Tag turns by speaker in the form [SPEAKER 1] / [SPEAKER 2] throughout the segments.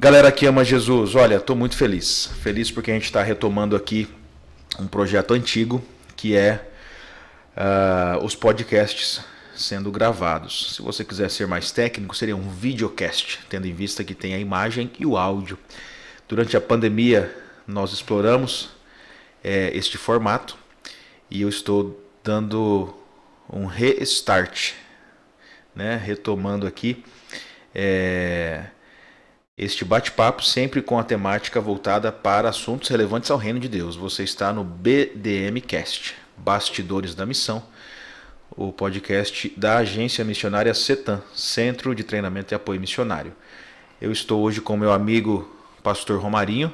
[SPEAKER 1] Galera que ama Jesus, olha, estou muito feliz. Feliz porque a gente está retomando aqui um projeto antigo que é os podcasts sendo gravados. Se você quiser ser mais técnico, seria um videocast, tendo em vista que tem a imagem e o áudio. Durante a pandemia, nós exploramos este formato e eu estou dando um restart, né? Retomando aqui este bate-papo, sempre com a temática voltada para assuntos relevantes ao reino de Deus. Você está no BDMcast, Bastidores da Missão, o podcast da agência missionária CETAM, Centro de Treinamento e Apoio Missionário. Eu estou hoje com meu amigo pastor Romarinho.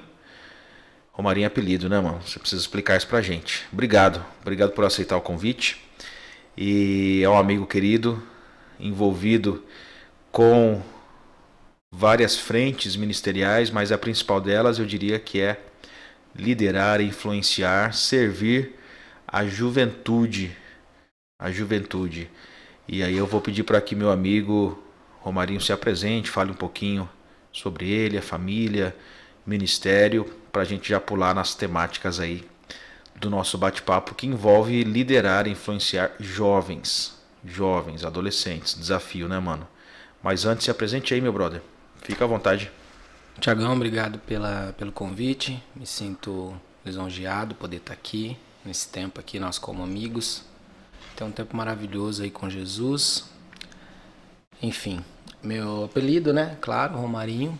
[SPEAKER 1] Romarinho é apelido, né, mano? Você precisa explicar isso pra gente. Obrigado por aceitar o convite. E é um amigo querido, envolvido com várias frentes ministeriais, mas a principal delas eu diria que é liderar, influenciar, servir a juventude. E aí eu vou pedir para que meu amigo Romarinho se apresente, fale um pouquinho sobre ele, a família, ministério, para a gente já pular nas temáticas aí do nosso bate-papo que envolve liderar e influenciar jovens, adolescentes. Desafio, né, mano? Mas antes, se apresente aí, meu brother. Fica à vontade.
[SPEAKER 2] Tiagão, obrigado pelo convite. Me sinto lisonjeado poder estar aqui, nesse tempo aqui, nós como amigos. Tem um tempo maravilhoso aí com Jesus. Enfim, meu apelido, né? Claro, Romarinho.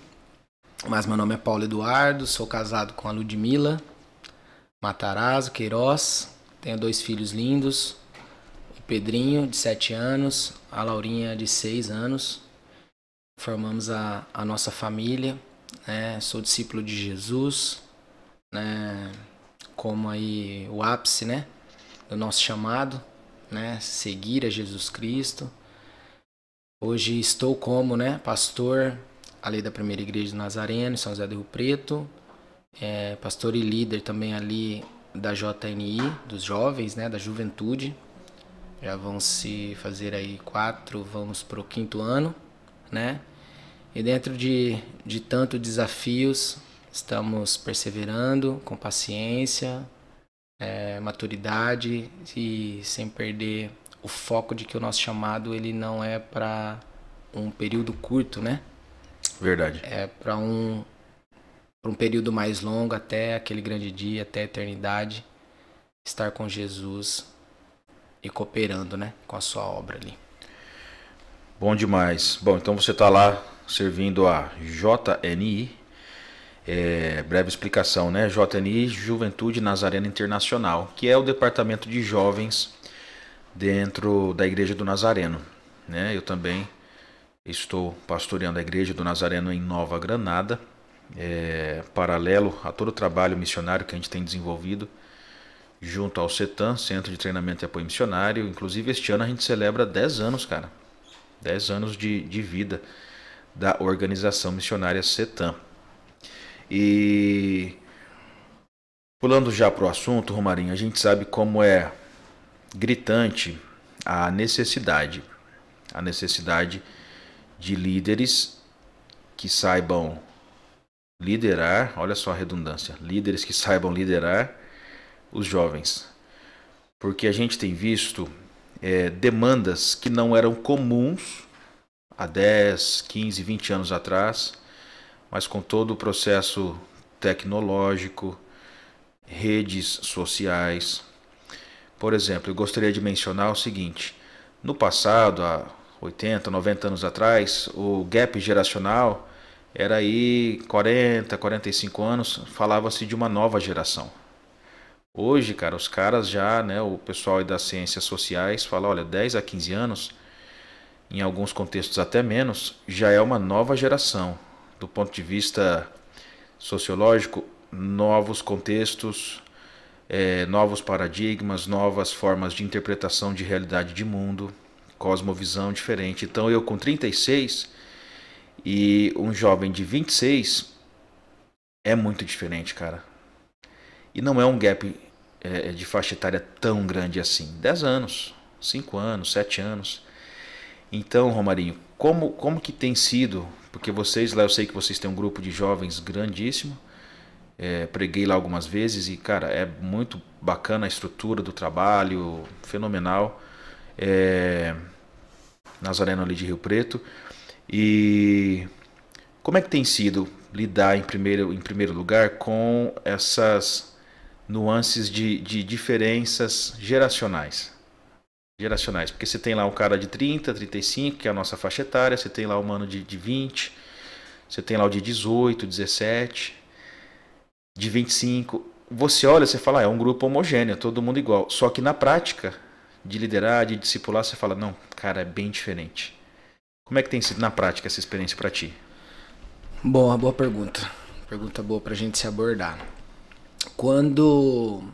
[SPEAKER 2] Mas meu nome é Paulo Eduardo, sou casado com a Ludmila Matarazzo Queiroz. Tenho 2 filhos lindos. O Pedrinho, de 7 anos, a Laurinha, de 6 anos. Formamos a nossa família, né? Sou discípulo de Jesus, né? Como aí o ápice, né? Do nosso chamado, né? Seguir a Jesus Cristo. Hoje estou como, né? Pastor ali da Primeira Igreja do Nazareno, em São José do Rio Preto. Pastor e líder também ali da JNI, dos jovens, né? Da juventude. Já vão se fazer aí 4, vamos para o 5º ano, né? E dentro de tantos desafios, estamos perseverando com paciência, maturidade e sem perder o foco de que o nosso chamado ele não é para um período curto, né?
[SPEAKER 1] Verdade.
[SPEAKER 2] É para um período mais longo, até aquele grande dia, até a eternidade, estar com Jesus e cooperando, né? Com a sua obra ali.
[SPEAKER 1] Bom demais. Bom, então você está lá servindo a JNI. Breve explicação, né? JNI, Juventude Nazarena Internacional, que é o departamento de jovens dentro da Igreja do Nazareno, né? Eu também estou pastoreando a Igreja do Nazareno em Nova Granada, paralelo a todo o trabalho missionário que a gente tem desenvolvido junto ao CETAM, Centro de Treinamento e Apoio Missionário. Inclusive este ano a gente celebra 10 anos, cara. 10 anos de vida da organização missionária CETAM. E pulando já para o assunto, Romarinho, a gente sabe como é gritante a necessidade de líderes que saibam liderar, olha só a redundância, líderes que saibam liderar os jovens. Porque a gente tem visto demandas que não eram comuns há 10, 15, 20 anos atrás, mas com todo o processo tecnológico, redes sociais. Por exemplo, eu gostaria de mencionar o seguinte: no passado, há 80, 90 anos atrás, o gap geracional era aí 40, 45 anos, falava-se de uma nova geração. Hoje, cara, os caras já, né, o pessoal das ciências sociais fala, olha, 10 a 15 anos, em alguns contextos até menos, já é uma nova geração. Do ponto de vista sociológico, novos contextos, novos paradigmas, novas formas de interpretação de realidade de mundo, cosmovisão diferente. Então eu com 36 e um jovem de 26 é muito diferente, cara. E não é um gap de faixa etária tão grande assim. 10 anos, 5 anos, 7 anos. Então, Romarinho, como que tem sido? Porque vocês lá, eu sei que vocês têm um grupo de jovens grandíssimo. Preguei lá algumas vezes e, cara, é muito bacana a estrutura do trabalho, fenomenal. Nazareno ali de Rio Preto. E como é que tem sido lidar em primeiro lugar com essas nuances de diferenças geracionais? Geracionais, porque você tem lá um cara de 30, 35, que é a nossa faixa etária, você tem lá um mano de 20, você tem lá o de 18, 17, de 25. Você olha, você fala, é um grupo homogêneo, todo mundo igual. Só que na prática, de liderar, de discipular, você fala, não, cara, é bem diferente. Como é que tem sido na prática essa experiência para ti?
[SPEAKER 2] Boa pergunta. Pergunta boa pra gente se abordar. Quando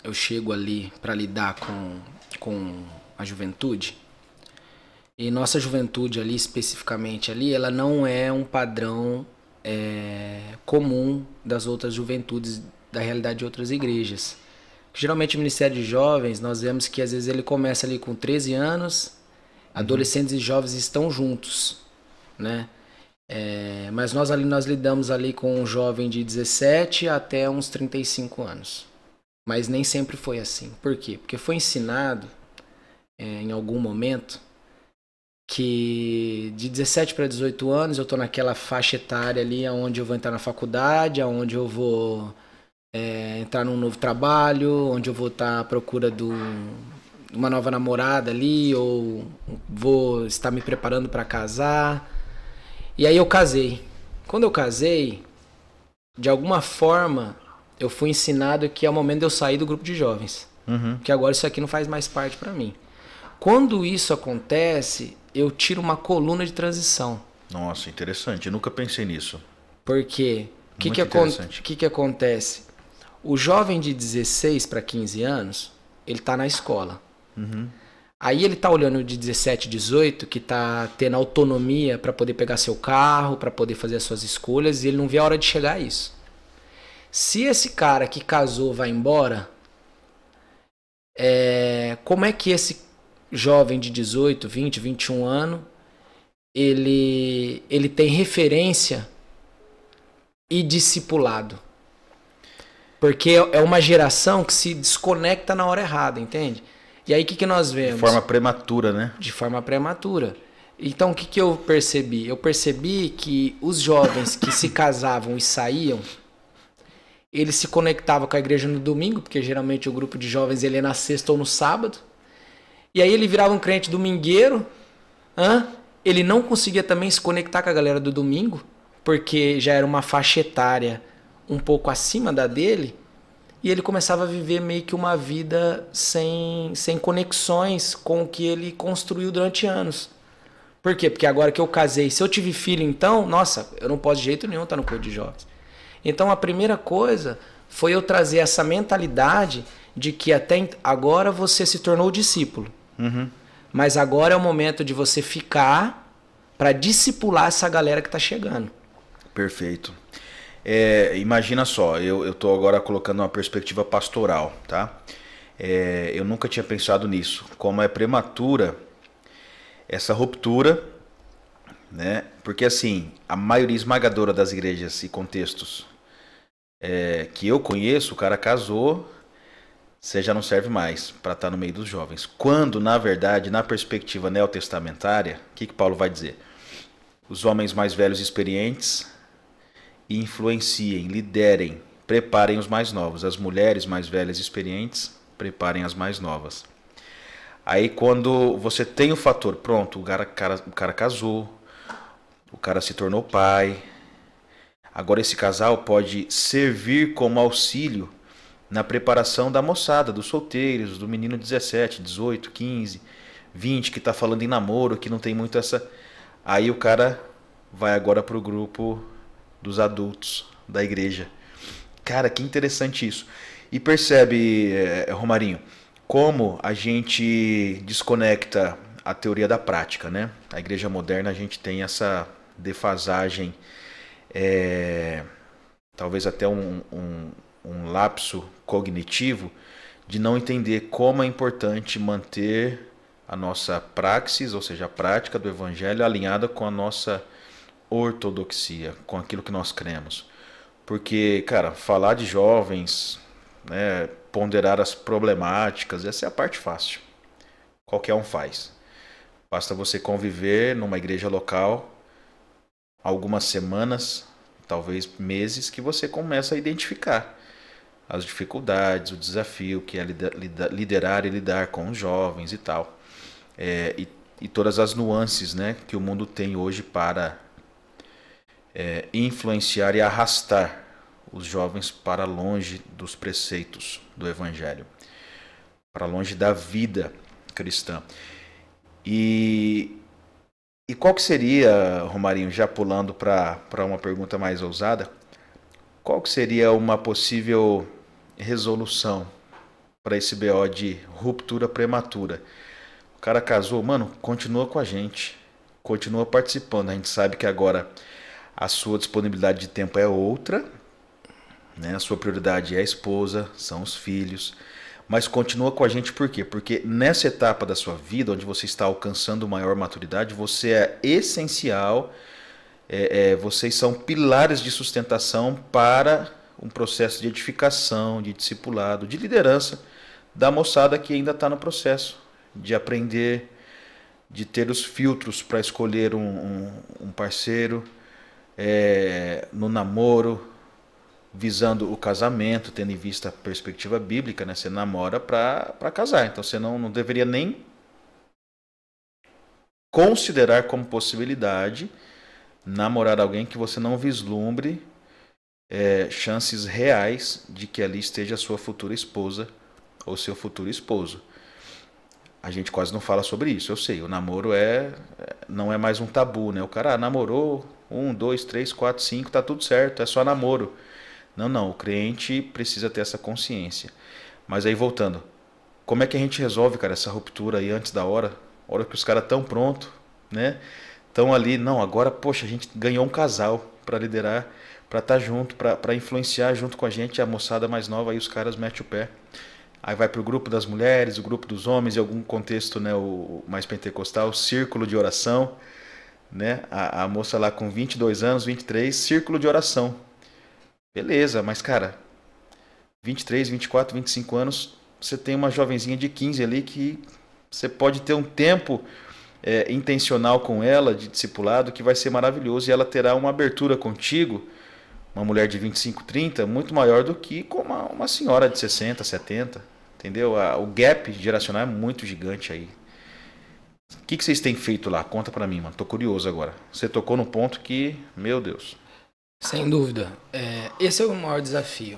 [SPEAKER 2] eu chego ali para lidar com a juventude, e nossa juventude ali, especificamente ali, ela não é um padrão comum das outras juventudes, da realidade de outras igrejas. Geralmente o Ministério de Jovens, nós vemos que às vezes ele começa ali com 13 anos, adolescentes e jovens estão juntos, né? Mas nós lidamos ali com um jovem de 17 até uns 35 anos. Mas nem sempre foi assim. Por quê? Porque foi ensinado em algum momento que de 17 para 18 anos eu estou naquela faixa etária ali onde eu vou entrar na faculdade, onde eu vou entrar num novo trabalho, onde eu vou estar à procura de uma nova namorada ali, ou vou estar me preparando para casar. E aí eu casei. Quando eu casei, de alguma forma, eu fui ensinado que é o momento de eu sair do grupo de jovens. Que agora isso aqui não faz mais parte para mim. Quando isso acontece, eu tiro uma coluna de transição.
[SPEAKER 1] Nossa, interessante. Eu nunca pensei nisso.
[SPEAKER 2] Por quê? O que acontece? O jovem de 16 para 15 anos, ele está na escola. Aí ele tá olhando de 17, 18, que tá tendo autonomia para poder pegar seu carro, para poder fazer as suas escolhas, e ele não vê a hora de chegar a isso. Se esse cara que casou vai embora, como é que esse jovem de 18, 20, 21 anos, ele tem referência e discipulado? Porque é uma geração que se desconecta na hora errada, entende? E aí o que nós vemos?
[SPEAKER 1] De forma prematura, né?
[SPEAKER 2] De forma prematura. Então o que eu percebi? Eu percebi que os jovens que se casavam e saíam, eles se conectavam com a igreja no domingo, porque geralmente o grupo de jovens ele é na sexta ou no sábado. E aí ele virava um crente domingueiro. Ele não conseguia também se conectar com a galera do domingo, porque já era uma faixa etária um pouco acima da dele. E ele começava a viver meio que uma vida sem conexões com o que ele construiu durante anos. Por quê? Porque agora que eu casei, se eu tive filho então, nossa, eu não posso de jeito nenhum estar no corpo de jovens. Então a primeira coisa foi eu trazer essa mentalidade de que até agora você se tornou discípulo. Mas agora é o momento de você ficar para discipular essa galera que está chegando.
[SPEAKER 1] Perfeito. Imagina só, eu estou agora colocando uma perspectiva pastoral, tá? Eu nunca tinha pensado nisso, como é prematura essa ruptura, né? Porque assim, a maioria esmagadora das igrejas e contextos que eu conheço, o cara casou, você já não serve mais para estar no meio dos jovens. Quando, na verdade, na perspectiva neotestamentária, o que Paulo vai dizer? Os homens mais velhos e experientes influenciem, liderem, preparem os mais novos. As mulheres mais velhas e experientes, preparem as mais novas. Aí quando você tem o fator, pronto, o cara casou, o cara se tornou pai. Agora esse casal pode servir como auxílio na preparação da moçada, dos solteiros, do menino 17, 18, 15, 20, que está falando em namoro, que não tem muito essa... Aí o cara vai agora para o grupo dos adultos da igreja. Cara, que interessante isso. E percebe, Romarinho, como a gente desconecta a teoria da prática, né? A igreja moderna, a gente tem essa defasagem, talvez até um lapso cognitivo de não entender como é importante manter a nossa praxis, ou seja, a prática do evangelho alinhada com a nossa ortodoxia, com aquilo que nós cremos. Porque, cara, falar de jovens, né, ponderar as problemáticas, essa é a parte fácil. Qualquer um faz. Basta você conviver numa igreja local algumas semanas, talvez meses, que você começa a identificar as dificuldades, o desafio que é liderar e lidar com os jovens e tal. E todas as nuances, né, que o mundo tem hoje para influenciar e arrastar os jovens para longe dos preceitos do Evangelho, para longe da vida cristã. E qual que seria, Romarinho, já pulando para uma pergunta mais ousada, qual que seria uma possível resolução para esse BO de ruptura prematura? O cara casou, mano, continua com a gente, continua participando. A gente sabe que agora a sua disponibilidade de tempo é outra, né? A sua prioridade é a esposa, são os filhos, mas continua com a gente por quê? Porque nessa etapa da sua vida, onde você está alcançando maior maturidade, você é essencial, vocês são pilares de sustentação para um processo de edificação, de discipulado, de liderança da moçada que ainda está no processo de aprender, de ter os filtros para escolher um parceiro, no namoro, visando o casamento, tendo em vista a perspectiva bíblica, né? Você namora para casar, então você não deveria nem considerar como possibilidade namorar alguém que você não vislumbre chances reais de que ali esteja a sua futura esposa ou seu futuro esposo. A gente quase não fala sobre isso, eu sei, o namoro não é mais um tabu, né? O cara namorou 1, 2, 3, 4, 5, tá tudo certo, é só namoro. Não, o crente precisa ter essa consciência. Mas aí voltando, como é que a gente resolve, cara, essa ruptura aí antes da hora que os caras estão prontos, né? Estão ali, não, agora, poxa, a gente ganhou um casal para liderar, para estar junto, para influenciar junto com a gente a moçada mais nova, aí os caras metem o pé. Aí vai para o grupo das mulheres, o grupo dos homens, em algum contexto, né, o mais pentecostal, o círculo de oração, né? A moça lá com 22 anos, 23, círculo de oração. Beleza, mas cara, 23, 24, 25 anos, você tem uma jovenzinha de 15 ali que você pode ter um tempo intencional com ela, de discipulado, que vai ser maravilhoso, e ela terá uma abertura contigo, uma mulher de 25, 30, muito maior do que com uma senhora de 60, 70, entendeu? O gap geracional é muito gigante aí. O que vocês têm feito lá? Conta pra mim, mano, tô curioso agora. Você tocou no ponto que, meu Deus...
[SPEAKER 2] Sem dúvida. Esse é o maior desafio.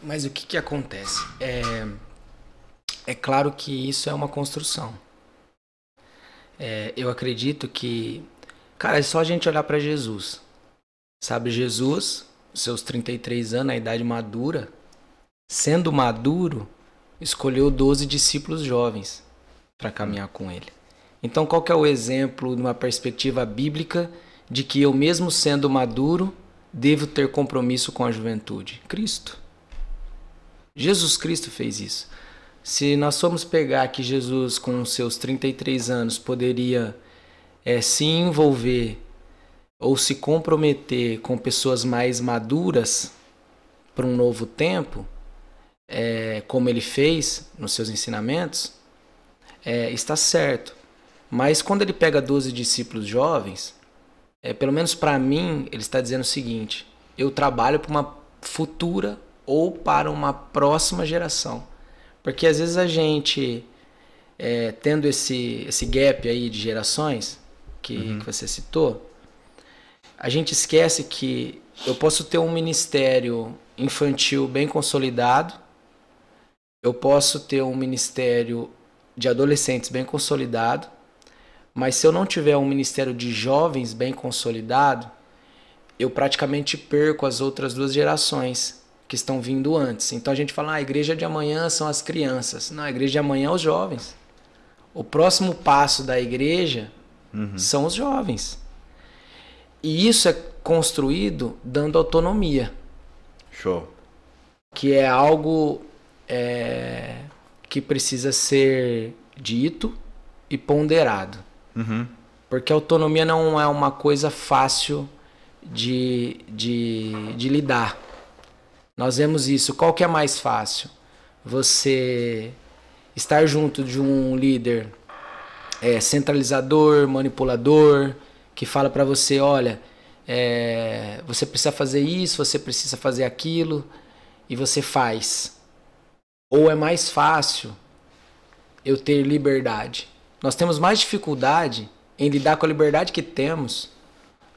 [SPEAKER 2] Mas o que acontece? É claro que isso é uma construção. Eu acredito que... Cara, é só a gente olhar para Jesus. Sabe, Jesus, seus 33 anos, a idade madura, sendo maduro, escolheu 12 discípulos jovens para caminhar com ele. Então, qual que é o exemplo, numa perspectiva bíblica, de que eu, mesmo sendo maduro, devo ter compromisso com a juventude? Cristo. Jesus Cristo fez isso. Se nós formos pegar que Jesus, com seus 33 anos, poderia se envolver ou se comprometer com pessoas mais maduras para um novo tempo, como ele fez nos seus ensinamentos, está certo. Mas quando ele pega 12 discípulos jovens, pelo menos para mim, ele está dizendo o seguinte: eu trabalho para uma futura ou para uma próxima geração. Porque às vezes a gente, tendo esse gap aí de gerações, que você citou, a gente esquece que eu posso ter um ministério infantil bem consolidado, eu posso ter um ministério de adolescentes bem consolidado, mas se eu não tiver um ministério de jovens bem consolidado, eu praticamente perco as outras duas gerações que estão vindo antes. Então a gente fala, a igreja de amanhã são as crianças. Não, a igreja de amanhã é os jovens. O próximo passo da igreja são os jovens. E isso é construído dando autonomia.
[SPEAKER 1] Show.
[SPEAKER 2] Que é algo que precisa ser dito, e ponderado.
[SPEAKER 1] Uhum.
[SPEAKER 2] Porque a autonomia não é uma coisa fácil de lidar. Nós vemos isso. Qual que é mais fácil? Você estar junto de um líder centralizador, manipulador, que fala para você, olha, você precisa fazer isso, você precisa fazer aquilo, e você faz. Ou é mais fácil eu ter liberdade? Nós temos mais dificuldade em lidar com a liberdade que temos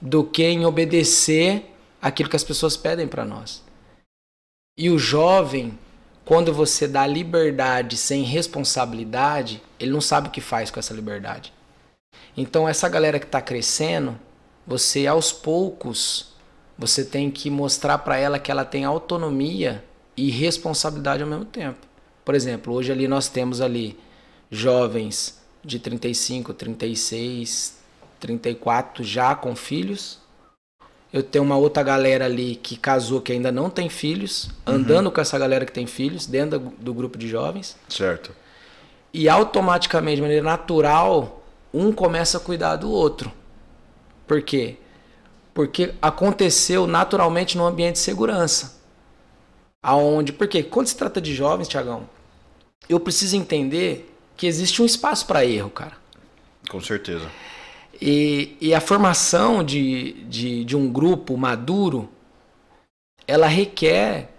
[SPEAKER 2] do que em obedecer aquilo que as pessoas pedem para nós. E o jovem, quando você dá liberdade sem responsabilidade, ele não sabe o que faz com essa liberdade. Então essa galera que está crescendo, você aos poucos, você tem que mostrar para ela que ela tem autonomia e responsabilidade ao mesmo tempo. Por exemplo, hoje ali nós temos ali jovens de 35, 36, 34 já com filhos. Eu tenho uma outra galera ali que casou que ainda não tem filhos, andando com essa galera que tem filhos dentro do grupo de jovens.
[SPEAKER 1] Certo.
[SPEAKER 2] E automaticamente, de maneira natural, um começa a cuidar do outro. Por quê? Porque aconteceu naturalmente num ambiente de segurança. Porque quando se trata de jovens, Tiagão, eu preciso entender que existe um espaço para erro, cara.
[SPEAKER 1] Com certeza.
[SPEAKER 2] E a formação de um grupo maduro, ela requer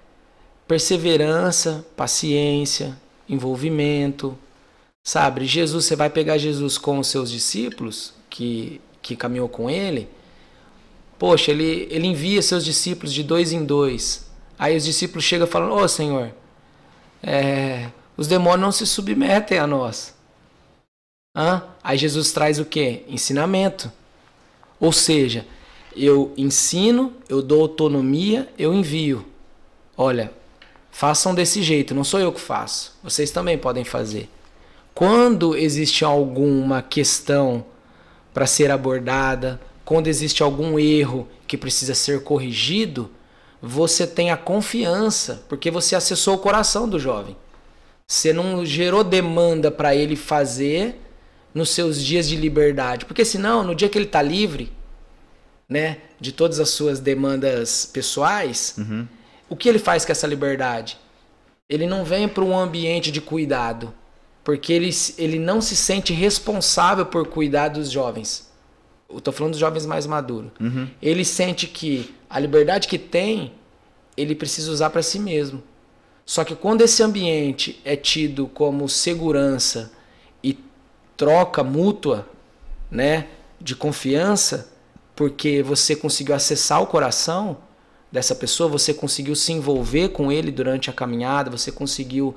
[SPEAKER 2] perseverança, paciência, envolvimento. Sabe, você vai pegar Jesus com os seus discípulos, que caminhou com ele. Poxa, ele envia seus discípulos de 2 em 2. Aí os discípulos chegam falando, ô Senhor, os demônios não se submetem a nós. Aí Jesus traz o quê? Ensinamento. Ou seja, eu ensino, eu dou autonomia, eu envio. Olha, façam desse jeito, não sou eu que faço. Vocês também podem fazer. Quando existe alguma questão para ser abordada, quando existe algum erro que precisa ser corrigido, você tem a confiança, porque você acessou o coração do jovem. Você não gerou demanda para ele fazer nos seus dias de liberdade. Porque senão, no dia que ele está livre, né, de todas as suas demandas pessoais, o que ele faz com essa liberdade? Ele não vem para um ambiente de cuidado, porque ele não se sente responsável por cuidar dos jovens. Eu estou falando dos jovens mais maduros. Ele sente que a liberdade que tem, ele precisa usar para si mesmo. Só que quando esse ambiente é tido como segurança e troca mútua, né, de confiança, porque você conseguiu acessar o coração dessa pessoa, você conseguiu se envolver com ele durante a caminhada, você conseguiu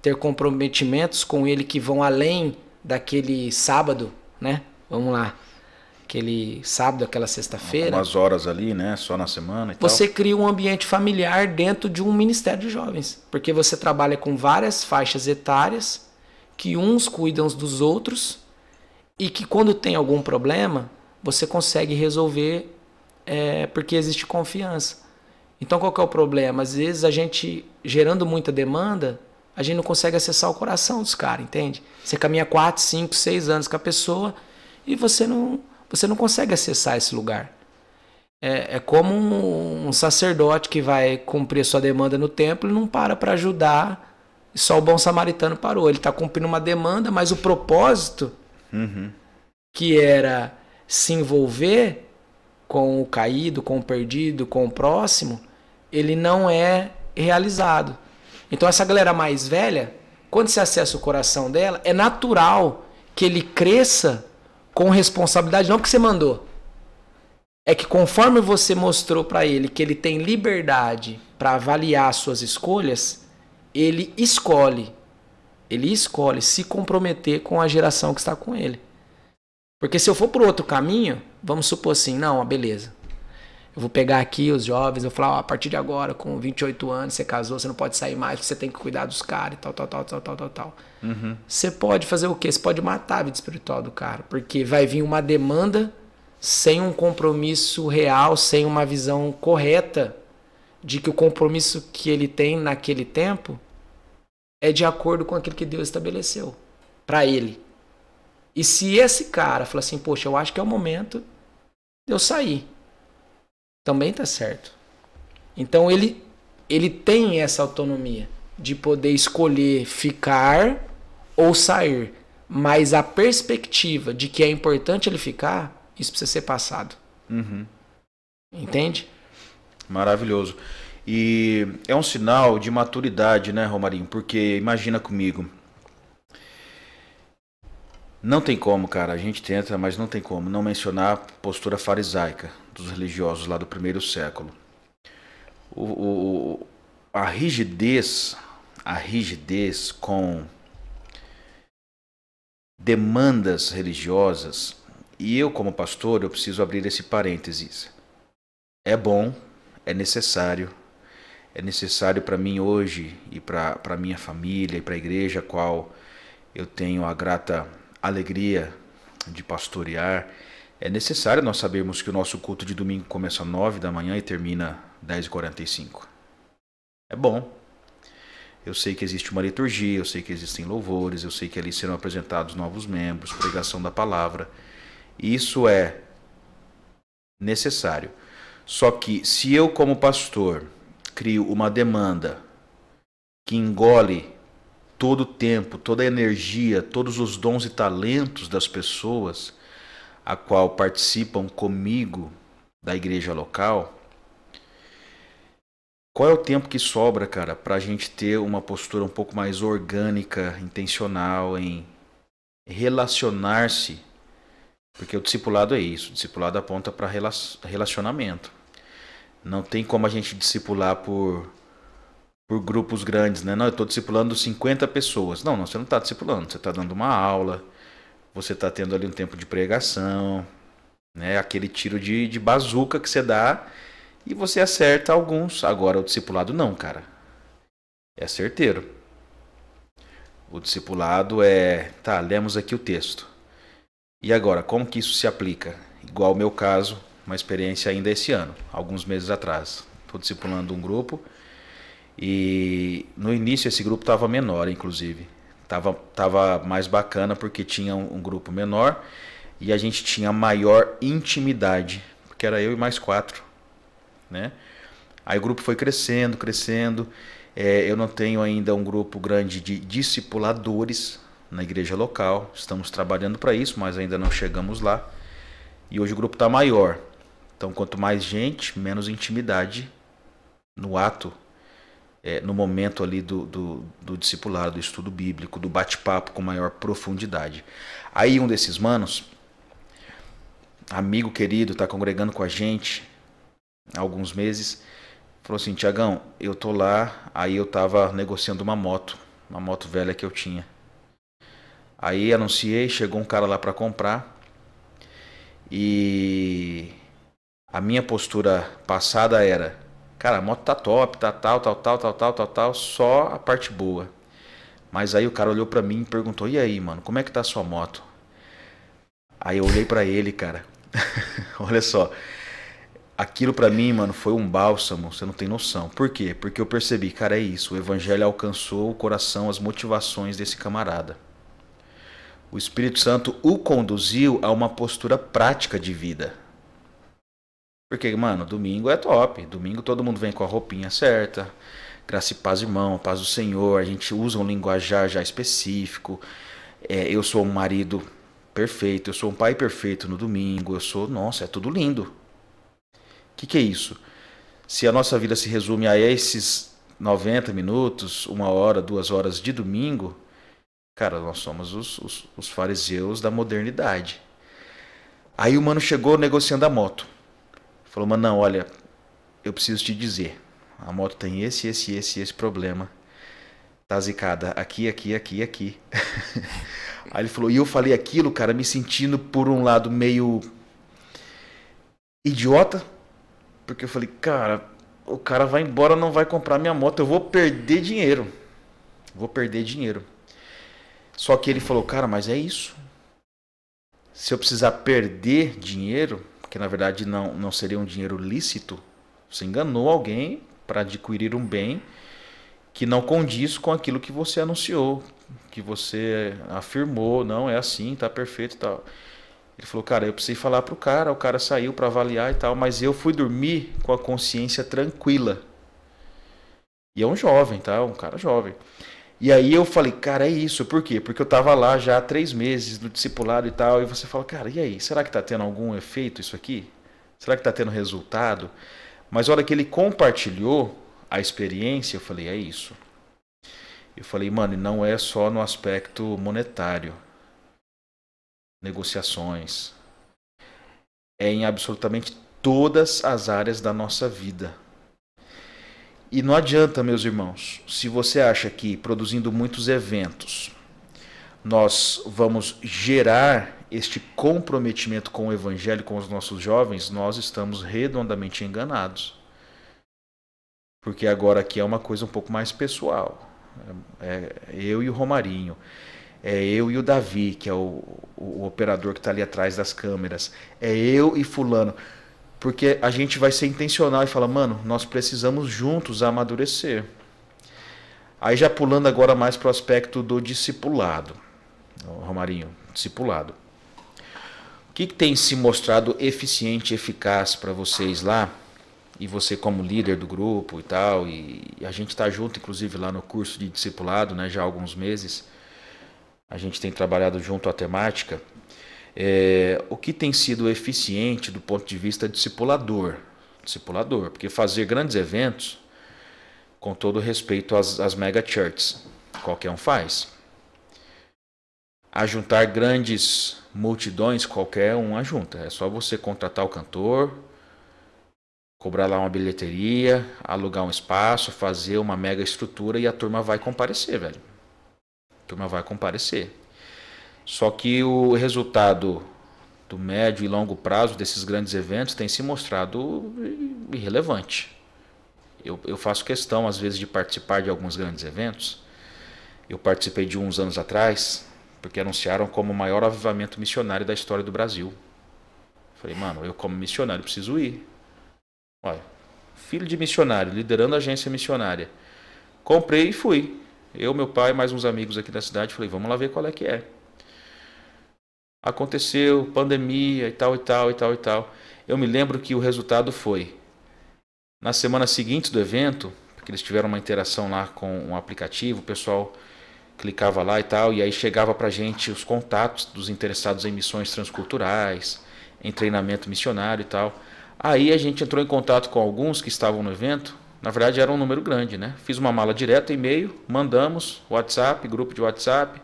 [SPEAKER 2] ter comprometimentos com ele que vão além daquele sábado, né? Vamos lá. Aquele sábado, aquela sexta-feira.
[SPEAKER 1] Umas horas ali, né? Só na semana e tal.
[SPEAKER 2] Você cria um ambiente familiar dentro de um ministério de jovens. Porque você trabalha com várias faixas etárias, que uns cuidam dos outros, e que quando tem algum problema, você consegue resolver porque existe confiança. Então qual que é o problema? Às vezes a gente, gerando muita demanda, a gente não consegue acessar o coração dos caras, entende? Você caminha 4, 5, 6 anos com a pessoa e você não consegue acessar esse lugar. É como um sacerdote que vai cumprir sua demanda no templo e não para ajudar, e só o bom samaritano parou. Ele está cumprindo uma demanda, mas o propósito, que era se envolver com o caído, com o perdido, com o próximo, ele não é realizado. Então essa galera mais velha, quando você acessa o coração dela, é natural que ele cresça com responsabilidade, não porque você mandou. É que conforme você mostrou para ele que ele tem liberdade para avaliar suas escolhas, ele escolhe se comprometer com a geração que está com ele. Porque se eu for por outro caminho, vamos supor assim, não, beleza. Eu vou pegar aqui os jovens, eu vou falar, a partir de agora, com 28 anos, você casou, você não pode sair mais, você tem que cuidar dos caras e tal. Você pode fazer o quê? Você pode matar a vida espiritual do cara, porque vai vir uma demanda sem um compromisso real, sem uma visão correta de que o compromisso que ele tem naquele tempo é de acordo com aquilo que Deus estabeleceu para ele. E se esse cara fala assim, poxa, eu acho que é o momento de eu sair, também tá certo. Então ele tem essa autonomia de poder escolher ficar ou sair. Mas a perspectiva de que é importante ele ficar, isso precisa ser passado. Entende?
[SPEAKER 1] Maravilhoso. E é um sinal de maturidade, né, Romarinho? Porque imagina comigo. Não tem como, cara, a gente tenta, mas não tem como não mencionar a postura farisaica dos religiosos lá do primeiro século. A rigidez com demandas religiosas, e eu como pastor, eu preciso abrir esse parênteses. É bom, é necessário para mim hoje e para minha família e para a igreja a qual eu tenho a grata alegria de pastorear. É necessário nós sabermos que o nosso culto de domingo começa às 9 da manhã e termina às 10h45. É bom. Eu sei que existe uma liturgia, eu sei que existem louvores, eu sei que ali serão apresentados novos membros, pregação da palavra. Isso é necessário. Só que se eu como pastor crio uma demanda que engole todo o tempo, toda a energia, todos os dons e talentos das pessoas a qual participam comigo da igreja local, qual é o tempo que sobra, cara, para a gente ter uma postura um pouco mais orgânica, intencional em relacionar-se? Porque o discipulado é isso, o discipulado aponta para relacionamento. Não tem como a gente discipular por grupos grandes, né? Não, eu estou discipulando 50 pessoas. Não, você não está discipulando, você está dando uma aula, você está tendo ali um tempo de pregação, né? Aquele tiro de bazuca que você dá e você acerta alguns. Agora o discipulado não, cara. É certeiro. O discipulado é, tá, lemos aqui o texto. E agora, como que isso se aplica? Igual o meu caso, uma experiência ainda esse ano, alguns meses atrás. Estou discipulando um grupo. E no início esse grupo estava menor, inclusive. Tava mais bacana porque tinha um grupo menor e a gente tinha maior intimidade, porque era eu e mais 4, né? Aí o grupo foi crescendo, crescendo. Eu não tenho ainda um grupo grande de discipuladores na igreja local. Estamos trabalhando para isso, mas ainda não chegamos lá. E hoje o grupo está maior. Então, quanto mais gente, menos intimidade no ato, no momento ali do discipulado, do estudo bíblico, do bate-papo com maior profundidade. Aí um desses manos, amigo querido, está congregando com a gente há alguns meses, falou assim: Tiagão, eu tô lá, aí eu tava negociando uma moto velha que eu tinha. Aí anunciei, chegou um cara lá para comprar e a minha postura passada era: cara, a moto tá top, tá tal, só a parte boa. Mas aí o cara olhou pra mim e perguntou: e aí, mano, como é que tá a sua moto? Aí eu olhei pra ele, cara. Olha só. Aquilo pra mim, mano, foi um bálsamo, você não tem noção. Por quê? Porque eu percebi, cara, é isso. O evangelho alcançou o coração, as motivações desse camarada. O Espírito Santo o conduziu a uma postura prática de vida. Porque, mano, domingo é top. Domingo todo mundo vem com a roupinha certa. Graça e paz, irmão, paz do Senhor. A gente usa um linguajar já específico. Eu sou um marido perfeito, eu sou um pai perfeito no domingo. Nossa, é tudo lindo. O que é isso? Se a nossa vida se resume a esses 90 minutos, 1 hora, 2 horas de domingo, cara, nós somos os fariseus da modernidade. Aí o mano chegou negociando a moto. Falou: mano, não, olha, eu preciso te dizer, a moto tem esse problema. Tá zicada aqui. Aí ele falou, e eu falei aquilo, cara, me sentindo por um lado meio idiota, porque eu falei, cara, o cara vai embora, não vai comprar minha moto, eu vou perder dinheiro. Só que ele falou, cara, mas é isso. Se eu precisar perder dinheiro, que na verdade não seria um dinheiro lícito, você enganou alguém para adquirir um bem que não condiz com aquilo que você anunciou, que você afirmou, não é assim, tá perfeito e tal. Ele falou, cara, eu precisei falar pro cara, o cara saiu para avaliar e tal, mas eu fui dormir com a consciência tranquila. E é um jovem, tá? Um cara jovem. E aí eu falei, cara, é isso. Por quê? Porque eu tava lá já há 3 meses no discipulado e tal, e você fala, cara, e aí? Será que tá tendo algum efeito isso aqui? Será que tá tendo resultado? Mas a hora que ele compartilhou a experiência, eu falei, é isso. Eu falei, mano, e não é só no aspecto monetário, negociações. É em absolutamente todas as áreas da nossa vida. E não adianta, meus irmãos, se você acha que produzindo muitos eventos nós vamos gerar este comprometimento com o evangelho, com os nossos jovens, nós estamos redondamente enganados. Porque agora aqui é uma coisa um pouco mais pessoal. É eu e o Romarinho. É eu e o Davi, que é o operador que está ali atrás das câmeras. É eu e fulano. Porque a gente vai ser intencional e falar, mano, nós precisamos juntos amadurecer. Aí já pulando agora mais para o aspecto do discipulado. Romarinho, discipulado. O que tem se mostrado eficiente e eficaz para vocês lá? E você como líder do grupo e tal, e a gente está junto, inclusive, lá no curso de discipulado, né, já há alguns meses. A gente tem trabalhado junto a temática. O que tem sido eficiente do ponto de vista discipulador? Discipulador, porque fazer grandes eventos, com todo respeito às mega churches, qualquer um faz. Ajuntar grandes multidões, qualquer um ajunta. É só você contratar o cantor, cobrar lá uma bilheteria, alugar um espaço, fazer uma mega estrutura e a turma vai comparecer, velho. A turma vai comparecer. Só que o resultado do médio e longo prazo desses grandes eventos tem se mostrado irrelevante. Eu faço questão, às vezes, de participar de alguns grandes eventos. Eu participei de uns anos atrás, porque anunciaram como o maior avivamento missionário da história do Brasil. Falei, mano, eu como missionário preciso ir. Olha, filho de missionário, liderando a agência missionária. Comprei e fui. Eu, meu pai, mais uns amigos aqui da cidade, falei, vamos lá ver qual é que é. Aconteceu, pandemia e tal, e tal, e tal, e tal. Eu me lembro que o resultado foi, na semana seguinte do evento, porque eles tiveram uma interação lá com um aplicativo, o pessoal clicava lá e tal, e aí chegava pra gente os contatos dos interessados em missões transculturais, em treinamento missionário e tal. Aí a gente entrou em contato com alguns que estavam no evento, na verdade era um número grande, né? Fiz uma mala direta, e-mail, mandamos, WhatsApp, grupo de WhatsApp,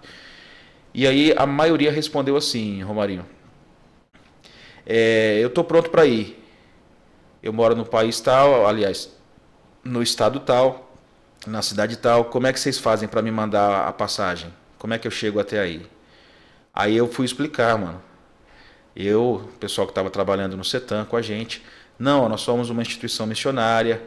[SPEAKER 1] e aí a maioria respondeu assim, Romarinho, eu tô pronto para ir, eu moro no país tal, aliás, no estado tal, na cidade tal, como é que vocês fazem para me mandar a passagem? Como é que eu chego até aí? Aí eu fui explicar, mano. O pessoal que estava trabalhando no CETAM com a gente, não, nós somos uma instituição missionária,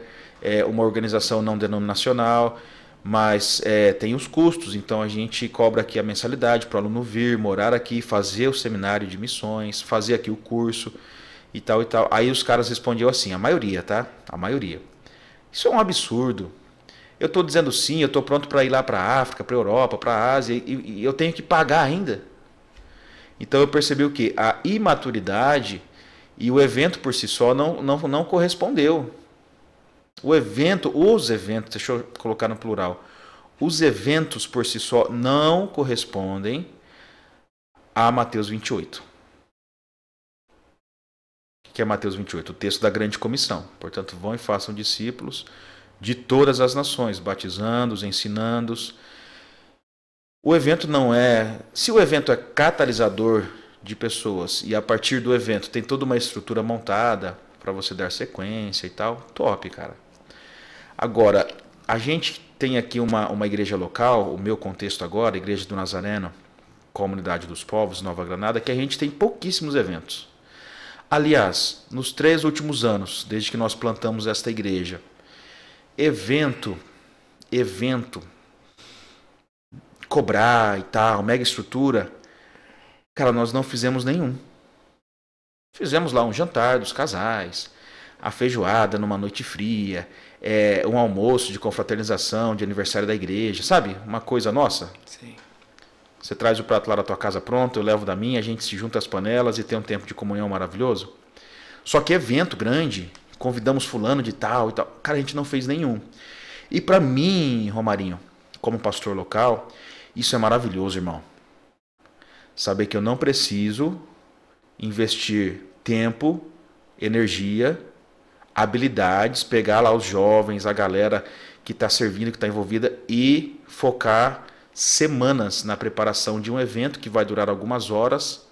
[SPEAKER 1] uma organização não denominacional, mas tem os custos, então a gente cobra aqui a mensalidade para o aluno vir, morar aqui, fazer o seminário de missões, fazer aqui o curso e tal e tal. Aí os caras respondiam assim, a maioria, tá? A maioria. Isso é um absurdo. Eu estou dizendo sim, eu estou pronto para ir lá para a África, para a Europa, para a Ásia, e eu tenho que pagar ainda. Então eu percebi o quê? A imaturidade e o evento por si só não correspondeu. Os eventos, deixa eu colocar no plural, os eventos por si só não correspondem a Mateus 28. O que é Mateus 28? O texto da grande comissão. Portanto, vão e façam discípulos de todas as nações, batizando-os, ensinando-os. O evento não é... Se o evento é catalisador de pessoas e a partir do evento tem toda uma estrutura montada para você dar sequência e tal, top, cara. Agora, a gente tem aqui uma igreja local, o meu contexto agora, a Igreja do Nazareno, Comunidade dos Povos, Nova Granada, que a gente tem pouquíssimos eventos. Aliás, nos 3 últimos anos, desde que nós plantamos esta igreja, evento, cobrar e tal, mega estrutura, cara, nós não fizemos nenhum. Fizemos lá um jantar dos casais, a feijoada numa noite fria, um almoço de confraternização, de aniversário da igreja, sabe? Uma coisa nossa.
[SPEAKER 2] Sim.
[SPEAKER 1] Você traz o prato lá da tua casa pronto, eu levo da minha, a gente se junta as panelas e tem um tempo de comunhão maravilhoso. Só que evento grande, convidamos fulano de tal e tal. Cara, a gente não fez nenhum. E para mim, Romarinho, como pastor local, isso é maravilhoso, irmão. Saber que eu não preciso investir tempo, energia, habilidades, pegar lá os jovens, a galera que está servindo, que está envolvida e focar semanas na preparação de um evento que vai durar algumas horas.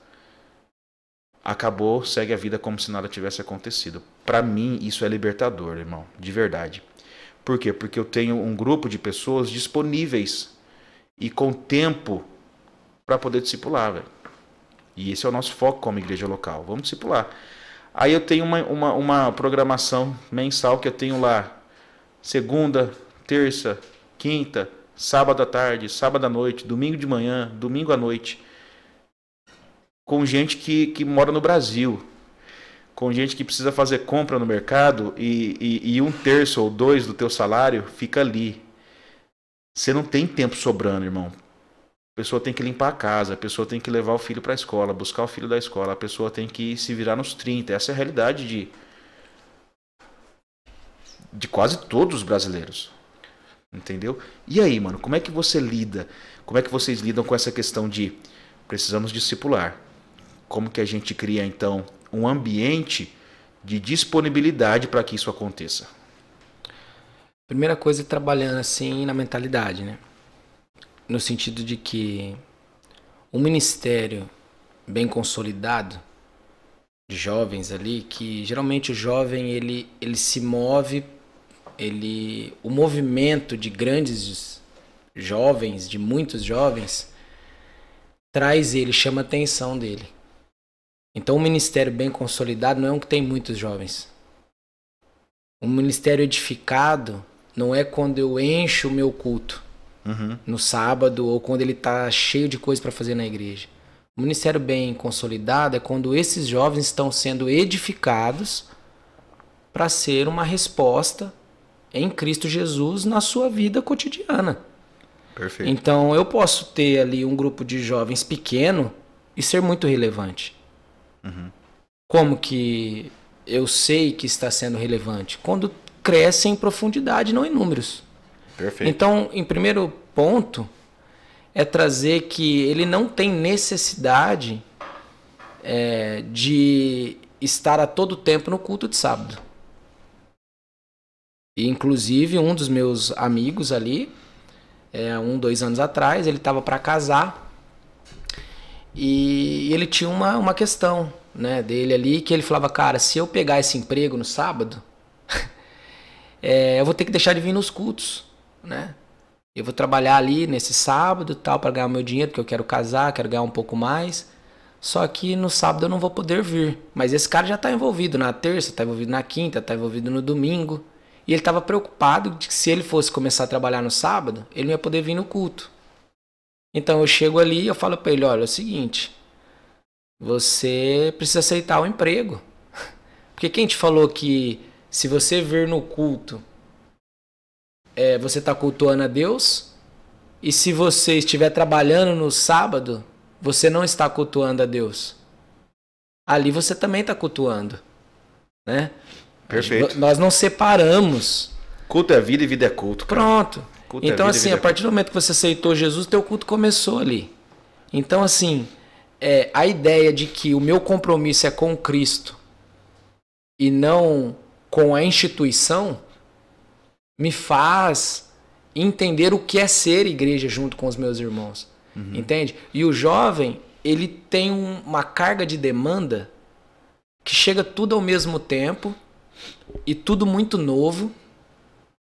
[SPEAKER 1] Acabou, segue a vida como se nada tivesse acontecido. Para mim, isso é libertador, irmão, de verdade. Por quê? Porque eu tenho um grupo de pessoas disponíveis e com tempo para poder discipular, velho. E esse é o nosso foco como igreja local. Vamos discipular. Aí eu tenho uma programação mensal que eu tenho lá segunda, terça, quinta, sábado à tarde, sábado à noite, domingo de manhã, domingo à noite. Com gente que mora no Brasil. Com gente que precisa fazer compra no mercado e 1/3 ou 2 do teu salário fica ali. Você não tem tempo sobrando, irmão. A pessoa tem que limpar a casa, a pessoa tem que levar o filho para a escola, buscar o filho da escola, a pessoa tem que se virar nos 30. Essa é a realidade de quase todos os brasileiros. Entendeu? E aí, mano, como é que você lida? Como é que vocês lidam com essa questão de precisamos discipular? Como que a gente cria, então, um ambiente de disponibilidade para que isso aconteça?
[SPEAKER 2] Primeira coisa é trabalhando assim na mentalidade, né? No sentido de que um ministério bem consolidado de jovens ali, que geralmente o jovem ele se move, o movimento de grandes jovens, de muitos jovens, traz ele, chama a atenção dele. Então um ministério bem consolidado não é um que tem muitos jovens. Um ministério edificado não é quando eu encho o meu culto. No sábado ou quando ele está cheio de coisa para fazer na igreja. O ministério bem consolidado é quando esses jovens estão sendo edificados para ser uma resposta em Cristo Jesus na sua vida cotidiana.
[SPEAKER 1] Perfeito.
[SPEAKER 2] Então eu posso ter ali um grupo de jovens pequeno e ser muito relevante. Como que eu sei que está sendo relevante? Quando cresce em profundidade, não em números.
[SPEAKER 1] Perfeito.
[SPEAKER 2] Então, em primeiro ponto, é trazer que ele não tem necessidade de estar a todo tempo no culto de sábado. E, inclusive, um dos meus amigos ali, 2 anos atrás, ele estava para casar e ele tinha uma questão, né, dele ali, que ele falava, cara, se eu pegar esse emprego no sábado, eu vou ter que deixar de vir nos cultos. Né? Eu vou trabalhar ali nesse sábado tal para ganhar meu dinheiro, porque eu quero casar, quero ganhar um pouco mais. Só que no sábado eu não vou poder vir. Mas esse cara já está envolvido na terça, está envolvido na quinta, está envolvido no domingo. E ele estava preocupado de que se ele fosse começar a trabalhar no sábado, ele não ia poder vir no culto. Então eu chego ali e eu falo para ele, olha, é o seguinte, você precisa aceitar o emprego. Porque quem te falou que se você vir no culto, você está cultuando a Deus, e se você estiver trabalhando no sábado, você não está cultuando a Deus. Ali você também está cultuando. Né?
[SPEAKER 1] Perfeito.
[SPEAKER 2] Nós não separamos.
[SPEAKER 1] Culto é vida e vida é culto. Cara.
[SPEAKER 2] Pronto.
[SPEAKER 1] Culto
[SPEAKER 2] então,
[SPEAKER 1] é vida,
[SPEAKER 2] assim, a partir do momento que você aceitou Jesus, teu culto começou ali. Então, assim, a ideia de que o meu compromisso é com Cristo e não com a instituição me faz entender o que é ser igreja junto com os meus irmãos. Entende? E o jovem, ele tem uma carga de demanda que chega tudo ao mesmo tempo e tudo muito novo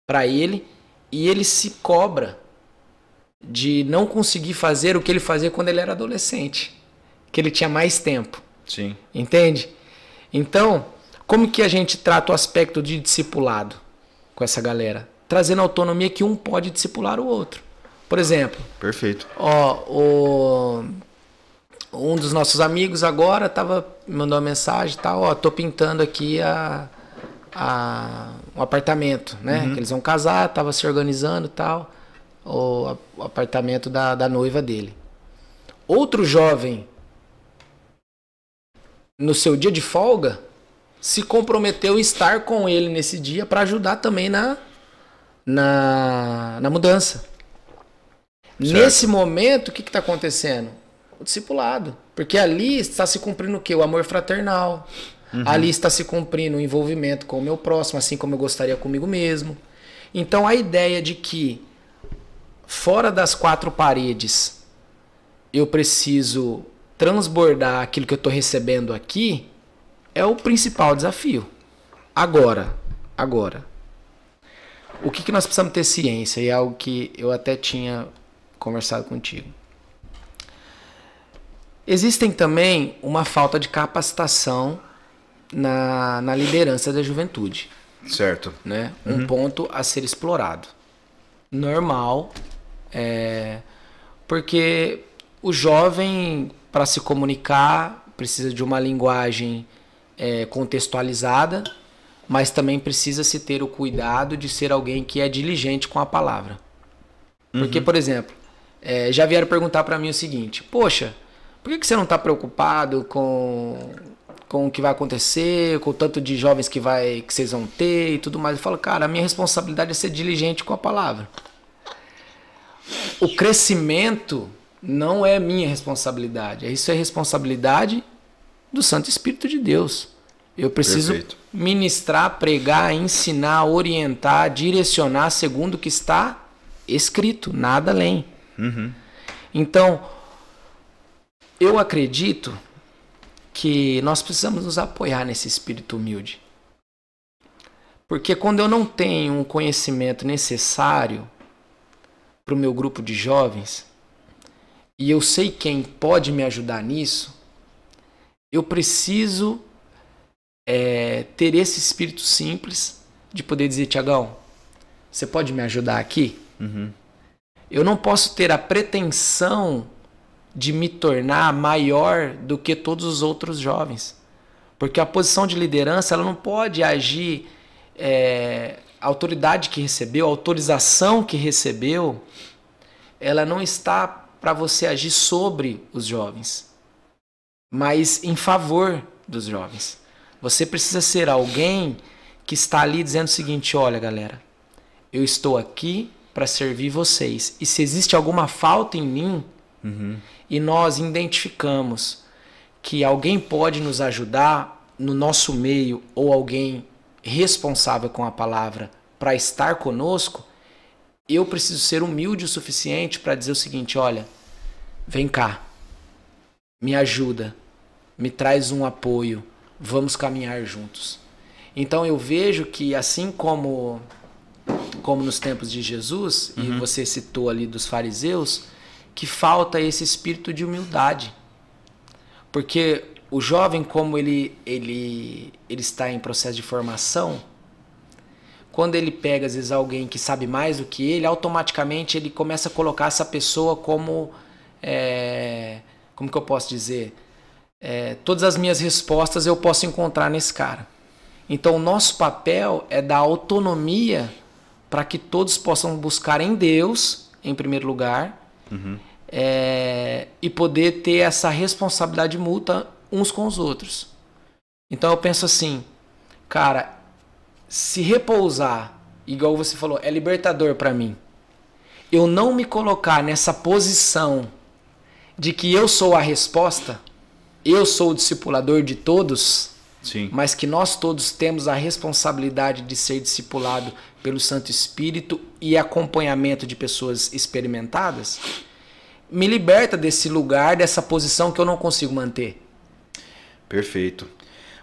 [SPEAKER 2] para ele, e ele se cobra de não conseguir fazer o que ele fazia quando ele era adolescente, que ele tinha mais tempo.
[SPEAKER 1] Sim.
[SPEAKER 2] Entende? Então, como que a gente trata o aspecto de discipulado com essa galera? Trazendo autonomia que um pode discipular o outro. Por exemplo,
[SPEAKER 1] perfeito.
[SPEAKER 2] Um dos nossos amigos agora mandou uma mensagem, tô pintando aqui um apartamento, né? Que eles vão casar, tava se organizando e tal, o apartamento da noiva dele. outro jovem, no seu dia de folga, se comprometeu a estar com ele nesse dia para ajudar também na mudança. Certo. Nesse momento, o que está acontecendo? O discipulado. Porque ali está se cumprindo o quê? O amor fraternal. Ali está se cumprindo o envolvimento com o meu próximo, assim como eu gostaria comigo mesmo. Então a ideia de que fora das quatro paredes eu preciso transbordar aquilo que eu estou recebendo aqui é o principal desafio. Agora, o que nós precisamos ter ciência? E é algo que eu até tinha conversado contigo. Existem também uma falta de capacitação na liderança da juventude.
[SPEAKER 1] Certo.
[SPEAKER 2] Né? Um ponto a ser explorado. Normal, porque o jovem, para se comunicar, precisa de uma linguagem contextualizada, mas também precisa se ter o cuidado de ser alguém que é diligente com a palavra. Porque, por exemplo, já vieram perguntar para mim o seguinte: poxa, por que você não está preocupado com o que vai acontecer, com o tanto de jovens que vocês vão ter e tudo mais? Eu falo, cara, a minha responsabilidade é ser diligente com a palavra. O crescimento não é minha responsabilidade. Isso é responsabilidade do Santo Espírito de Deus. Eu preciso ministrar, pregar, ensinar, orientar, direcionar segundo o que está escrito, nada além. Então, eu acredito que nós precisamos nos apoiar nesse espírito humilde. Porque quando eu não tenho um conhecimento necessário para o meu grupo de jovens, e eu sei quem pode me ajudar nisso, eu preciso ter esse espírito simples de poder dizer: Tiagão, você pode me ajudar aqui? Eu não posso ter a pretensão de me tornar maior do que todos os outros jovens. Porque a posição de liderança, ela não pode agir, a autoridade que recebeu, a autorização que recebeu, ela não está para você agir sobre os jovens, mas em favor dos jovens. Você precisa ser alguém que está ali dizendo o seguinte: olha, galera, eu estou aqui para servir vocês. E se existe alguma falta em mim, e nós identificamos que alguém pode nos ajudar no nosso meio, ou alguém responsável com a palavra para estar conosco, eu preciso ser humilde o suficiente para dizer o seguinte: olha, vem cá, me ajuda, me traz um apoio, vamos caminhar juntos. Então eu vejo que assim como nos tempos de Jesus, e você citou ali dos fariseus, que falta esse espírito de humildade. Porque o jovem, como ele está em processo de formação, quando ele pega, às vezes, alguém que sabe mais do que ele, automaticamente ele começa a colocar essa pessoa como que eu posso dizer? Todas as minhas respostas eu posso encontrar nesse cara. Então, o nosso papel é dar autonomia para que todos possam buscar em Deus, em primeiro lugar, e poder ter essa responsabilidade mútua uns com os outros. Então eu penso assim, cara, se repousar, igual você falou, é libertador para mim. Eu não me colocar nessa posição de que eu sou a resposta, eu sou o discipulador de todos,
[SPEAKER 1] sim,
[SPEAKER 2] mas que nós todos temos a responsabilidade de ser discipulado pelo Santo Espírito e acompanhamento de pessoas experimentadas, me liberta desse lugar, dessa posição que eu não consigo manter.
[SPEAKER 1] Perfeito.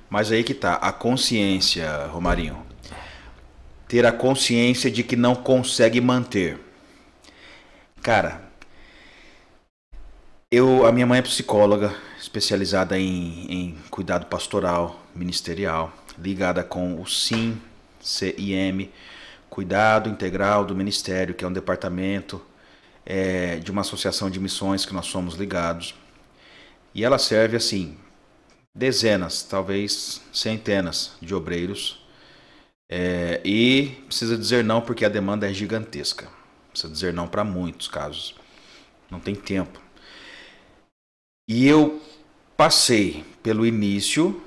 [SPEAKER 1] Mas aí que tá, a consciência, Romarinho. Ter a consciência de que não consegue manter. Cara, a minha mãe é psicóloga, especializada em cuidado pastoral, ministerial, ligada com o CIM, Cuidado Integral do Ministério, que é um departamento de uma associação de missões que nós somos ligados. E ela serve assim dezenas, talvez centenas de obreiros, e precisa dizer não porque a demanda é gigantesca. Precisa dizer não para muitos casos. Não tem tempo. E eu passei pelo início,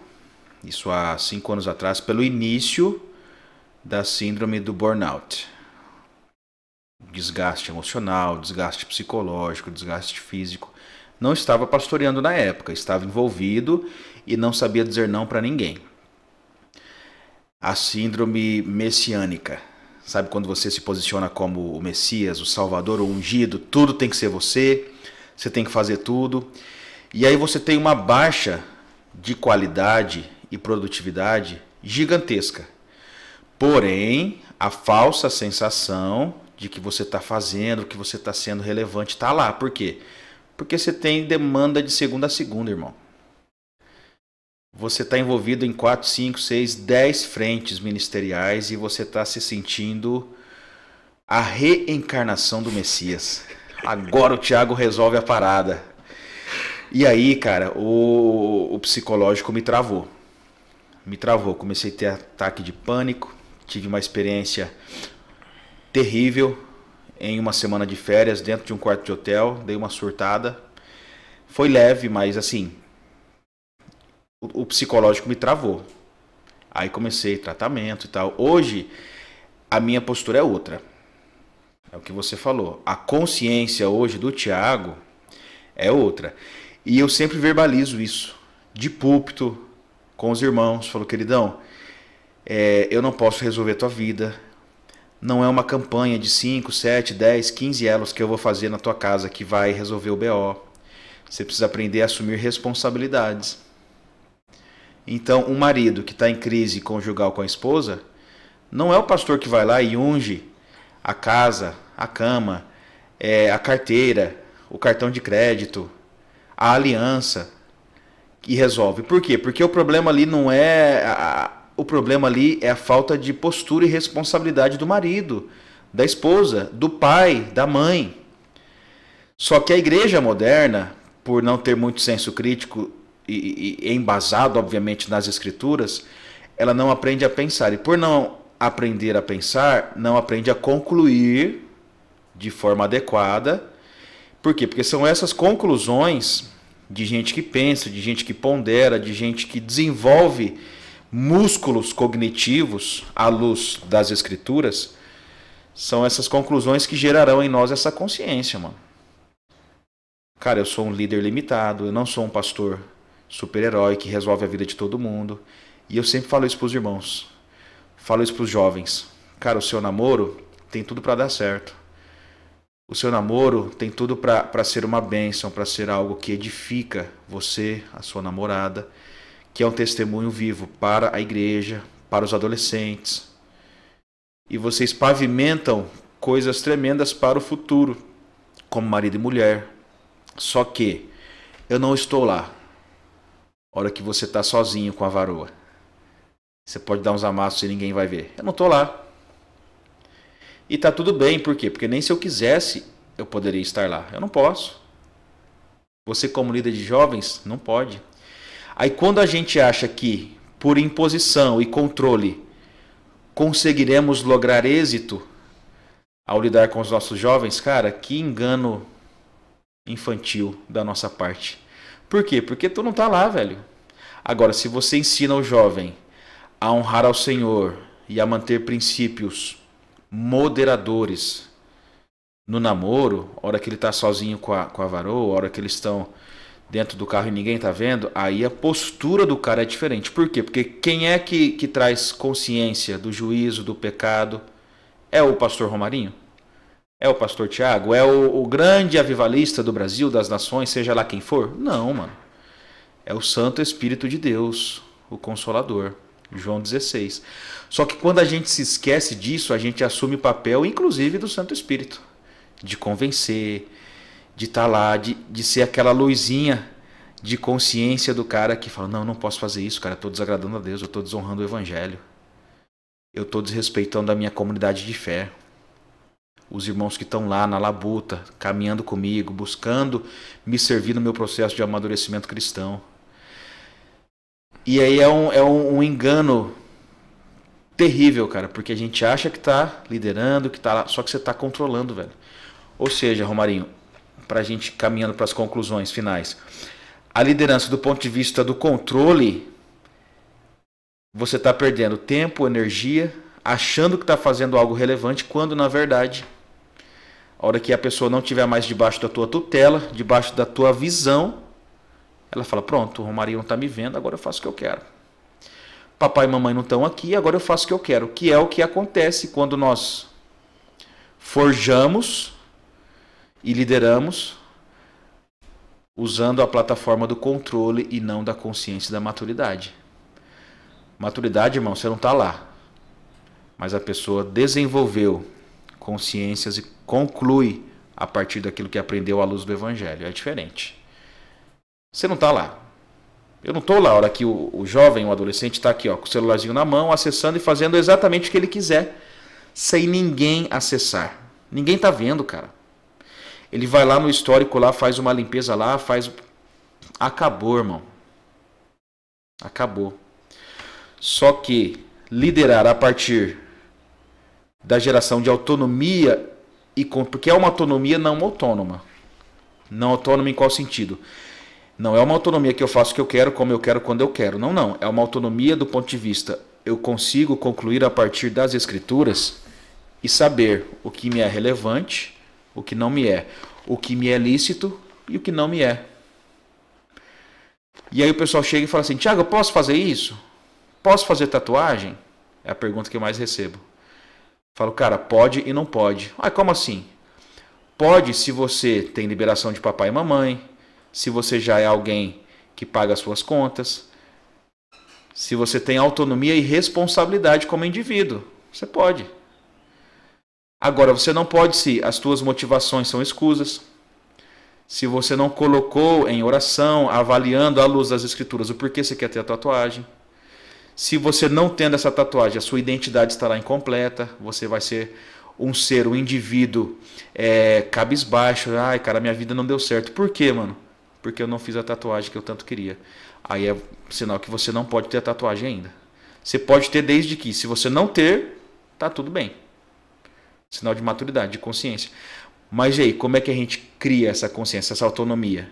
[SPEAKER 1] isso há 5 anos atrás, pelo início da síndrome do burnout. Desgaste emocional, desgaste psicológico, desgaste físico. Não estava pastoreando na época, estava envolvido e não sabia dizer não para ninguém. A síndrome messiânica. Sabe quando você se posiciona como o Messias, o Salvador, o ungido, tudo tem que ser você, você tem que fazer tudo. E aí você tem uma baixa de qualidade e produtividade gigantesca. Porém, a falsa sensação de que você está fazendo, que você está sendo relevante, está lá. Por quê? Porque você tem demanda de segunda a segunda, irmão. Você está envolvido em 4, 5, 6, 10 frentes ministeriais e você está se sentindo a reencarnação do Messias. Agora o Thiago resolve a parada. E aí, cara, o psicológico me travou. Comecei a ter ataque de pânico, tive uma experiência terrível em uma semana de férias dentro de um quarto de hotel, dei uma surtada. Foi leve, mas assim, o psicológico me travou. Aí comecei tratamento e tal. Hoje, a minha postura é outra. É o que você falou. A consciência hoje do Thiago é outra. E eu sempre verbalizo isso. De púlpito, com os irmãos. Falo, queridão, eu não posso resolver tua vida. Não é uma campanha de 5, 7, 10, 15 elos que eu vou fazer na tua casa que vai resolver o BO. Você precisa aprender a assumir responsabilidades. Então, um marido que está em crise conjugal com a esposa, não é o pastor que vai lá e unge a casa, a cama, a carteira, o cartão de crédito, a aliança, e resolve. Por quê? Porque o problema ali não é... O problema ali é a falta de postura e responsabilidade do marido, da esposa, do pai, da mãe. Só que a igreja moderna, por não ter muito senso crítico e embasado, obviamente, nas escrituras, ela não aprende a pensar. E por não aprender a pensar, não aprende a concluir de forma adequada. Por quê? Porque são essas conclusões de gente que pensa, de gente que pondera, de gente que desenvolve músculos cognitivos à luz das escrituras, são essas conclusões que gerarão em nós essa consciência, mano. Cara, eu sou um líder limitado, eu não sou um pastor super-herói que resolve a vida de todo mundo. E eu sempre falo isso pros irmãos, falo isso pros jovens. Cara, o seu namoro tem tudo para dar certo. O seu namoro tem tudo para ser uma bênção, para ser algo que edifica você, a sua namorada, que é um testemunho vivo para a igreja, para os adolescentes. E vocês pavimentam coisas tremendas para o futuro, como marido e mulher. Só que eu não estou lá. A hora que você está sozinho com a varoa. Você pode dar uns amassos e ninguém vai ver. Eu não estou lá. E tá tudo bem, por quê? Porque nem se eu quisesse, eu poderia estar lá. Eu não posso. Você como líder de jovens, não pode. Aí quando a gente acha que, por imposição e controle, conseguiremos lograr êxito ao lidar com os nossos jovens, cara, que engano infantil da nossa parte. Por quê? Porque tu não tá lá, velho. Agora, se você ensina o jovem a honrar ao Senhor e a manter princípios moderadores no namoro, a hora que ele tá sozinho com a varoa, a hora que eles estão dentro do carro e ninguém tá vendo, aí a postura do cara é diferente. Por quê? Porque quem é que traz consciência do juízo, do pecado? É o pastor Romarinho? É o pastor Tiago? É o grande avivalista do Brasil, das nações, seja lá quem for? Não, mano. É o Santo Espírito de Deus, o Consolador. João 16. Só que quando a gente se esquece disso, a gente assume o papel, inclusive, do Santo Espírito. De convencer, de estar lá, de ser aquela luzinha de consciência do cara que fala, não posso fazer isso, cara, eu estou desagradando a Deus, eu estou desonrando o Evangelho. Eu estou desrespeitando a minha comunidade de fé. Os irmãos que estão lá na labuta, caminhando comigo, buscando me servir no meu processo de amadurecimento cristão. E aí é um engano terrível, cara, porque a gente acha que está liderando, que tá lá, só que você está controlando, velho. Ou seja, Romarinho, para a gente caminhando para as conclusões finais, a liderança do ponto de vista do controle, você está perdendo tempo, energia, achando que está fazendo algo relevante, quando na verdade, a hora que a pessoa não estiver mais debaixo da tua tutela, debaixo da tua visão, ela fala, pronto, o Romarinho não está me vendo, agora eu faço o que eu quero. Papai e mamãe não estão aqui, agora eu faço o que eu quero. Que é o que acontece quando nós forjamos e lideramos usando a plataforma do controle e não da consciência e da maturidade. Maturidade, irmão, você não está lá. Mas a pessoa desenvolveu consciências e conclui a partir daquilo que aprendeu à luz do Evangelho. É diferente. Você não está lá. Eu não estou lá a hora que o jovem, o adolescente está aqui, ó, com o celularzinho na mão, acessando e fazendo exatamente o que ele quiser, sem ninguém acessar. Ninguém está vendo, cara. Ele vai lá no histórico, lá faz uma limpeza lá, faz... Acabou, irmão. Acabou. Só que liderar a partir da geração de autonomia, porque é uma autonomia não autônoma. Não autônoma em qual sentido? Não é uma autonomia que eu faço o que eu quero, como eu quero, quando eu quero. Não, não. É uma autonomia do ponto de vista, eu consigo concluir a partir das escrituras e saber o que me é relevante, o que não me é, o que me é lícito e o que não me é. E aí o pessoal chega e fala assim, Tiago, eu posso fazer isso? Posso fazer tatuagem? É a pergunta que eu mais recebo. Falo, cara, pode e não pode. Ah, como assim? Pode se você tem liberação de papai e mamãe, se você já é alguém que paga as suas contas, se você tem autonomia e responsabilidade como indivíduo, você pode. Agora, você não pode se as tuas motivações são escusas, se você não colocou em oração, avaliando à luz das escrituras o porquê você quer ter a tatuagem, se você não tendo essa tatuagem, a sua identidade estará incompleta, você vai ser um ser, um indivíduo cabisbaixo, ai cara, minha vida não deu certo. Por quê, mano? Porque eu não fiz a tatuagem que eu tanto queria. Aí é sinal que você não pode ter a tatuagem ainda. Você pode ter desde que, se você não ter, tá tudo bem. Sinal de maturidade, de consciência. Mas e aí, como é que a gente cria essa consciência, essa autonomia?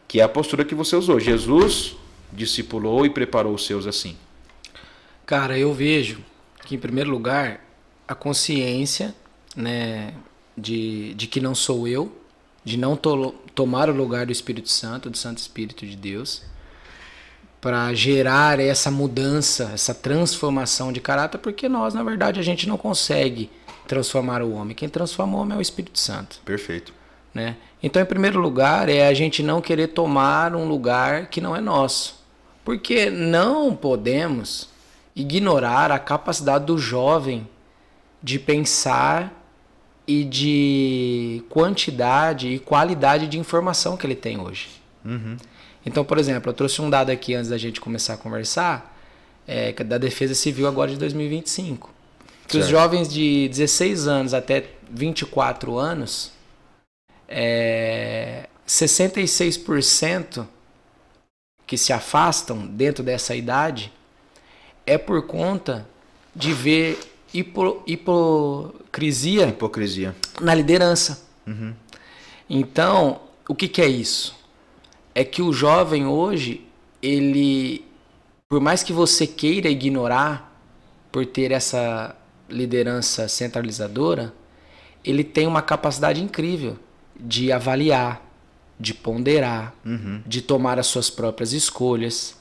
[SPEAKER 1] Que é a postura que você usou. Jesus discipulou e preparou os seus assim.
[SPEAKER 2] Cara, eu vejo que, em primeiro lugar, a consciência, né, de que não sou eu, de não tomar o lugar do Espírito Santo, do Santo Espírito de Deus, para gerar essa mudança, essa transformação de caráter, porque nós, na verdade, a gente não consegue transformar o homem. Quem transforma o homem é o Espírito Santo.
[SPEAKER 1] Perfeito.
[SPEAKER 2] Né? Então, em primeiro lugar, é a gente não querer tomar um lugar que não é nosso. Porque não podemos ignorar a capacidade do jovem de pensar e de quantidade e qualidade de informação que ele tem hoje.
[SPEAKER 1] Uhum.
[SPEAKER 2] Então, por exemplo, eu trouxe um dado aqui antes da gente começar a conversar, da Defesa Civil agora de 2025. Que certo. Os jovens de 16 anos até 24 anos, 66% que se afastam dentro dessa idade é por conta de ver hipocrisia na liderança.
[SPEAKER 1] Uhum.
[SPEAKER 2] Então, o que é isso? É que o jovem hoje, ele, por mais que você queira ignorar por ter essa liderança centralizadora, ele tem uma capacidade incrível de avaliar, de ponderar, de tomar as suas próprias escolhas,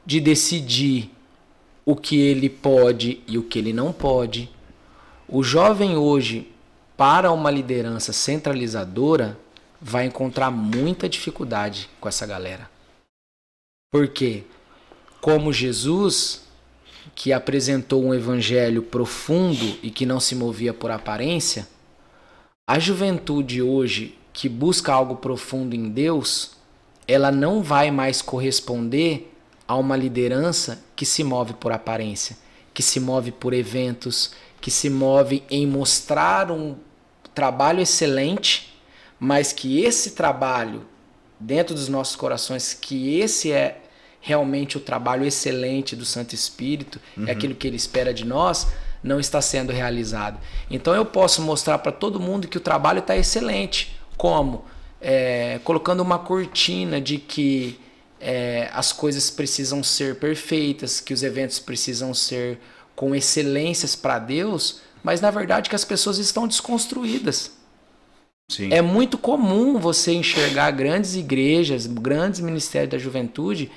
[SPEAKER 2] de decidir o que ele pode e o que ele não pode. O jovem hoje, para uma liderança centralizadora, vai encontrar muita dificuldade com essa galera. Por quê? Como Jesus, que apresentou um evangelho profundo e que não se movia por aparência, a juventude hoje que busca algo profundo em Deus, ela não vai mais corresponder a uma liderança que se move por aparência, que se move por eventos, que se move em mostrar um trabalho excelente, mas que esse trabalho, dentro dos nossos corações, que esse é realmente o trabalho excelente do Santo Espírito, é aquilo que ele espera de nós, não está sendo realizado. Então eu posso mostrar para todo mundo que o trabalho está excelente. Como? Colocando uma cortina de que as coisas precisam ser perfeitas, que os eventos precisam ser com excelências para Deus, mas na verdade que as pessoas estão desconstruídas.
[SPEAKER 1] Sim.
[SPEAKER 2] É muito comum você enxergar grandes igrejas, grandes ministérios da juventude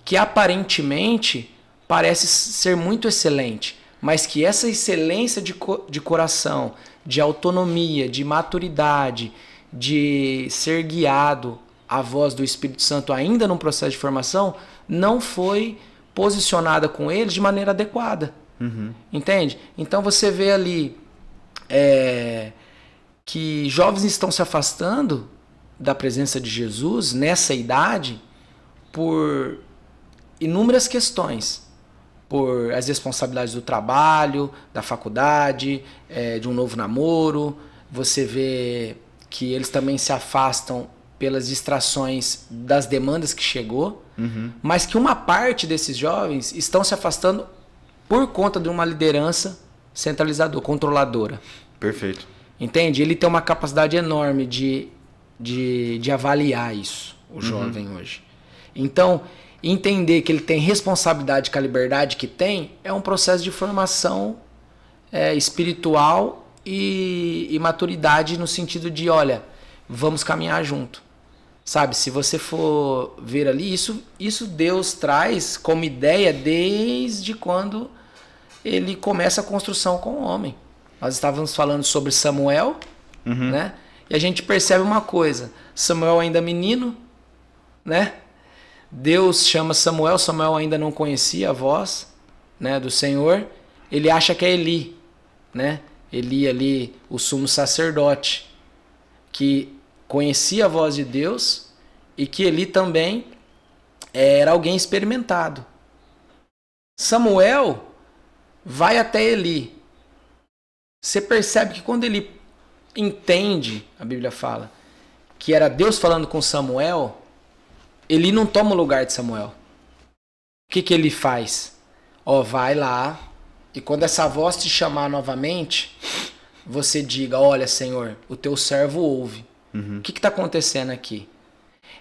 [SPEAKER 2] que aparentemente parece ser muito excelente, mas que essa excelência de coração, de autonomia, de maturidade, de ser guiado à voz do Espírito Santo ainda num processo de formação, não foi posicionada com eles de maneira adequada. Entende? Então você vê ali que jovens estão se afastando da presença de Jesus nessa idade por inúmeras questões. Por as responsabilidades do trabalho, da faculdade, de um novo namoro. Você vê que eles também se afastam pelas distrações das demandas que chegou, mas que uma parte desses jovens estão se afastando por conta de uma liderança centralizadora, controladora.
[SPEAKER 1] Perfeito.
[SPEAKER 2] Entende? Ele tem uma capacidade enorme de avaliar isso, o jovem hoje. Então, entender que ele tem responsabilidade com a liberdade que tem é um processo de formação espiritual e maturidade no sentido de, olha, vamos caminhar junto. Sabe, se você for ver ali, isso Deus traz como ideia desde quando ele começa a construção com o homem. Nós estávamos falando sobre Samuel, né? E a gente percebe uma coisa, Samuel ainda menino, né? Deus chama Samuel, Samuel ainda não conhecia a voz, né, do Senhor. Ele acha que é Eli, né? Eli ali, o sumo sacerdote, que conhecia a voz de Deus e que Eli também era alguém experimentado. Samuel vai até Eli. Você percebe que quando ele entende, a Bíblia fala, que era Deus falando com Samuel, Eli não toma o lugar de Samuel. O que ele faz? Vai lá e quando essa voz te chamar novamente, você diga, olha, Senhor, o teu servo ouve. O que está acontecendo aqui?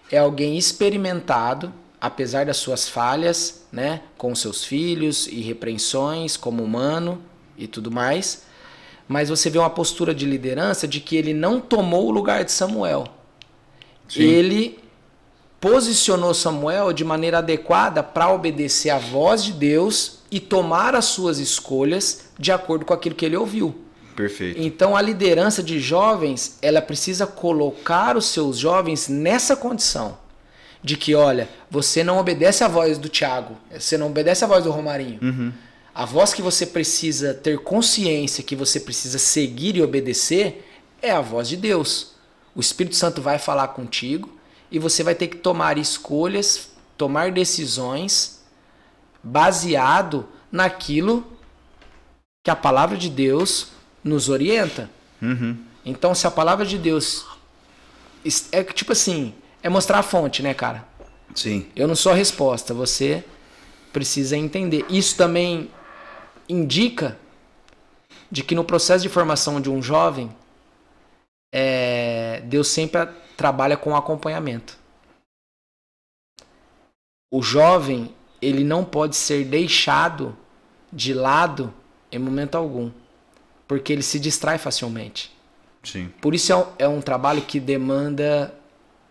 [SPEAKER 2] É alguém experimentado, apesar das suas falhas, né, com seus filhos e repreensões como humano e tudo mais, mas você vê uma postura de liderança de que ele não tomou o lugar de Samuel. Sim. Ele posicionou Samuel de maneira adequada para obedecer à voz de Deus e tomar as suas escolhas de acordo com aquilo que ele ouviu.
[SPEAKER 1] Perfeito.
[SPEAKER 2] Então a liderança de jovens, ela precisa colocar os seus jovens nessa condição de que, olha, você não obedece à voz do Thiago, você não obedece à voz do Romarinho. A voz que você precisa ter consciência, que você precisa seguir e obedecer, é a voz de Deus. O Espírito Santo vai falar contigo e você vai ter que tomar escolhas, tomar decisões baseado naquilo que a palavra de Deus nos orienta. Então, se a palavra de Deus é tipo assim, é mostrar a fonte, né, cara?
[SPEAKER 1] Sim.
[SPEAKER 2] Eu não sou a resposta, você precisa entender. Isso também indica de que no processo de formação de um jovem, Deus sempre trabalha com acompanhamento. O jovem, ele não pode ser deixado de lado em momento algum, porque ele se distrai facilmente.
[SPEAKER 1] Sim.
[SPEAKER 2] Por isso é um trabalho que demanda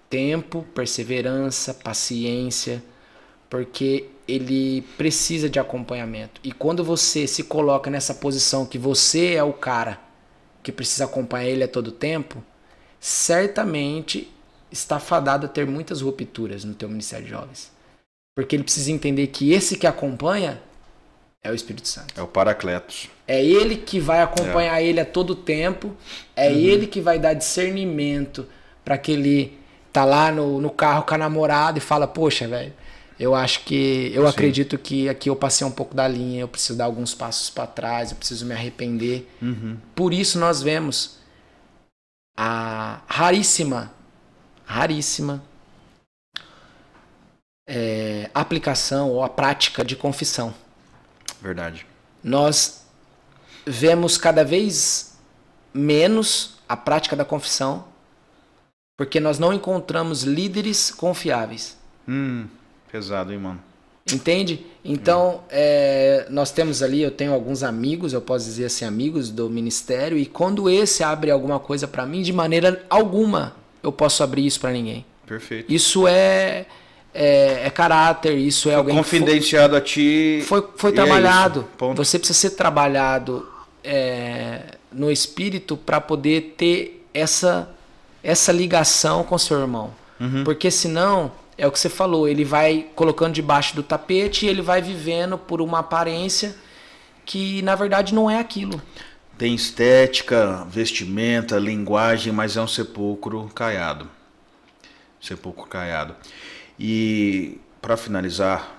[SPEAKER 2] tempo, perseverança, paciência, porque ele precisa de acompanhamento. E quando você se coloca nessa posição que você é o cara que precisa acompanhar ele a todo tempo, certamente está fadado a ter muitas rupturas no teu ministério de jovens. Porque ele precisa entender que esse que acompanha é o Espírito Santo.
[SPEAKER 1] É o Paracletos.
[SPEAKER 2] É ele que vai acompanhar ele a todo tempo. É ele que vai dar discernimento para que ele tá lá no carro com a namorada e fala, poxa, velho, eu acho que... Eu acredito que aqui eu passei um pouco da linha, eu preciso dar alguns passos para trás, eu preciso me arrepender. Por isso nós vemos a raríssima aplicação ou a prática de confissão.
[SPEAKER 1] Verdade.
[SPEAKER 2] Nós vemos cada vez menos a prática da confissão porque nós não encontramos líderes confiáveis.
[SPEAKER 1] Pesado, hein, mano?
[SPEAKER 2] Entende? Então, nós temos ali, eu tenho alguns amigos, eu posso dizer assim, amigos do ministério, e quando esse abre alguma coisa para mim, de maneira alguma eu posso abrir isso para ninguém.
[SPEAKER 1] Perfeito.
[SPEAKER 2] Isso é caráter, isso é alguém
[SPEAKER 1] confidenciado a ti.
[SPEAKER 2] Foi trabalhado. Você precisa ser trabalhado no espírito para poder ter essa ligação com seu irmão. Porque senão, é o que você falou, ele vai colocando debaixo do tapete e ele vai vivendo por uma aparência que na verdade não é aquilo.
[SPEAKER 1] Tem estética, vestimenta, linguagem, mas é um sepulcro caiado. Sepulcro caiado. E para finalizar,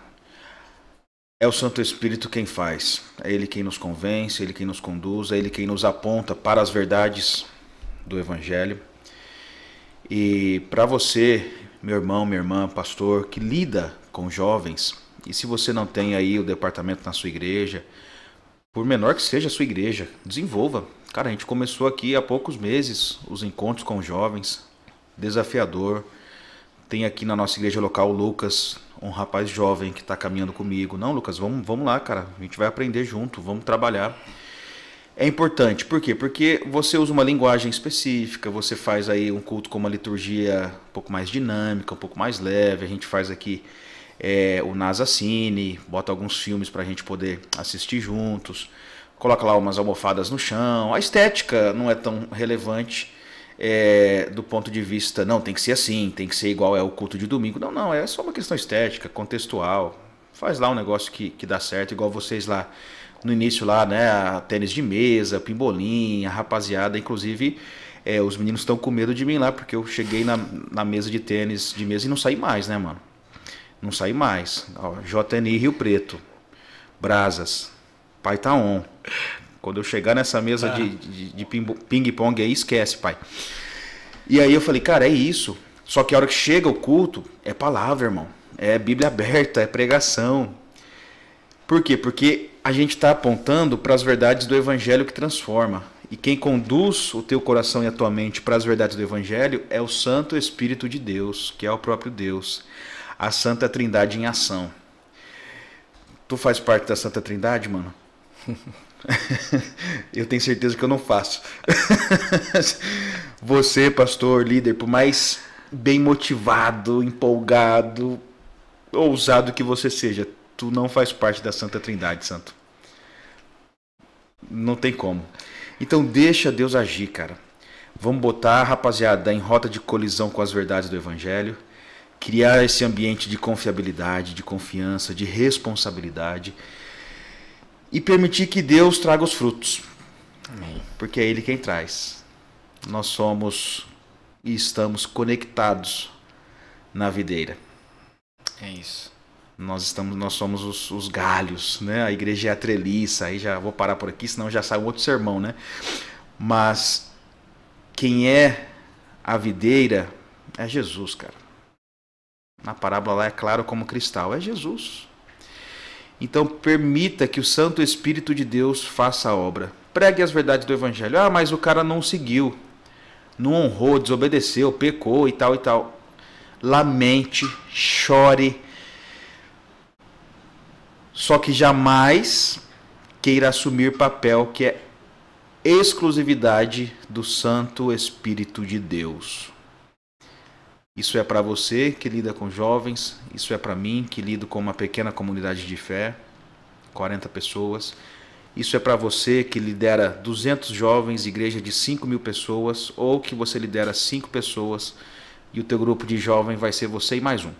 [SPEAKER 1] é o Santo Espírito quem faz. É Ele quem nos convence, é Ele quem nos conduz, é Ele quem nos aponta para as verdades do Evangelho. E para você, meu irmão, minha irmã, pastor, que lida com jovens, e se você não tem aí o departamento na sua igreja, por menor que seja a sua igreja, desenvolva. Cara, a gente começou aqui há poucos meses os encontros com jovens, desafiador. Tem aqui na nossa igreja local o Lucas, um rapaz jovem que está caminhando comigo. Não, Lucas, vamos lá, cara. A gente vai aprender junto, vamos trabalhar. É importante, por quê? Porque você usa uma linguagem específica, você faz aí um culto com uma liturgia um pouco mais dinâmica, um pouco mais leve. A gente faz aqui o NASA Cine, bota alguns filmes para a gente poder assistir juntos, coloca lá umas almofadas no chão. A estética não é tão relevante do ponto de vista, não, tem que ser assim, tem que ser igual é o culto de domingo. Não, é só uma questão estética, contextual. Faz lá um negócio que dá certo, igual vocês lá no início lá, né, tênis de mesa, pimbolim, a rapaziada, inclusive os meninos estão com medo de mim lá, porque eu cheguei na mesa de tênis de mesa e não saí mais, né, mano? Não saí mais. Ó, JNI Rio Preto, Brasas, pai tá on. Quando eu chegar nessa mesa de ping-pong aí, esquece, pai. E aí eu falei, cara, é isso. Só que a hora que chega o culto, é palavra, irmão. É Bíblia aberta, é pregação. Por quê? Porque a gente está apontando para as verdades do Evangelho que transforma. E quem conduz o teu coração e a tua mente para as verdades do Evangelho é o Santo Espírito de Deus, que é o próprio Deus. A Santa Trindade em ação. Tu faz parte da Santa Trindade, mano? Eu tenho certeza que eu não faço. Você, pastor, líder, por mais bem motivado, empolgado, ousado que você seja, tu não faz parte da Santa Trindade, santo. Não tem como. Então deixa Deus agir, cara. Vamos botar a rapaziada em rota de colisão com as verdades do Evangelho, criar esse ambiente de confiabilidade, de confiança, de responsabilidade e permitir que Deus traga os frutos. Amém. Porque é Ele quem traz. Nós somos e estamos conectados na videira.
[SPEAKER 2] É isso.
[SPEAKER 1] Nós somos os galhos, né? A igreja é a treliça. Aí já vou parar por aqui, senão já sai um outro sermão, né? Mas quem é a videira é Jesus, cara. Na parábola lá é claro como cristal, é Jesus. Então permita que o Santo Espírito de Deus faça a obra. Pregue as verdades do Evangelho. Ah, mas o cara não seguiu, não honrou, desobedeceu, pecou e tal e tal. Lamente, chore. Só que jamais queira assumir papel que é exclusividade do Santo Espírito de Deus. Isso é para você que lida com jovens, isso é para mim que lido com uma pequena comunidade de fé, 40 pessoas. Isso é para você que lidera 200 jovens, igreja de 5.000 pessoas, ou que você lidera 5 pessoas e o teu grupo de jovem vai ser você e mais um,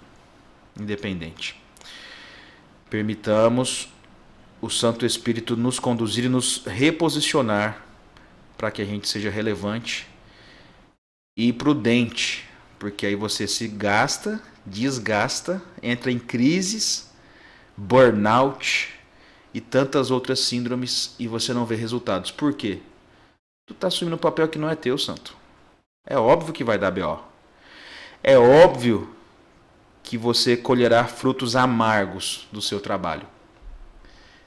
[SPEAKER 1] independente. Permitamos o Santo Espírito nos conduzir e nos reposicionar para que a gente seja relevante e prudente, porque aí você se gasta, desgasta, entra em crises, burnout e tantas outras síndromes e você não vê resultados. Por quê? Tu está assumindo um papel que não é teu, santo. É óbvio que vai dar BO. É óbvio que você colherá frutos amargos do seu trabalho.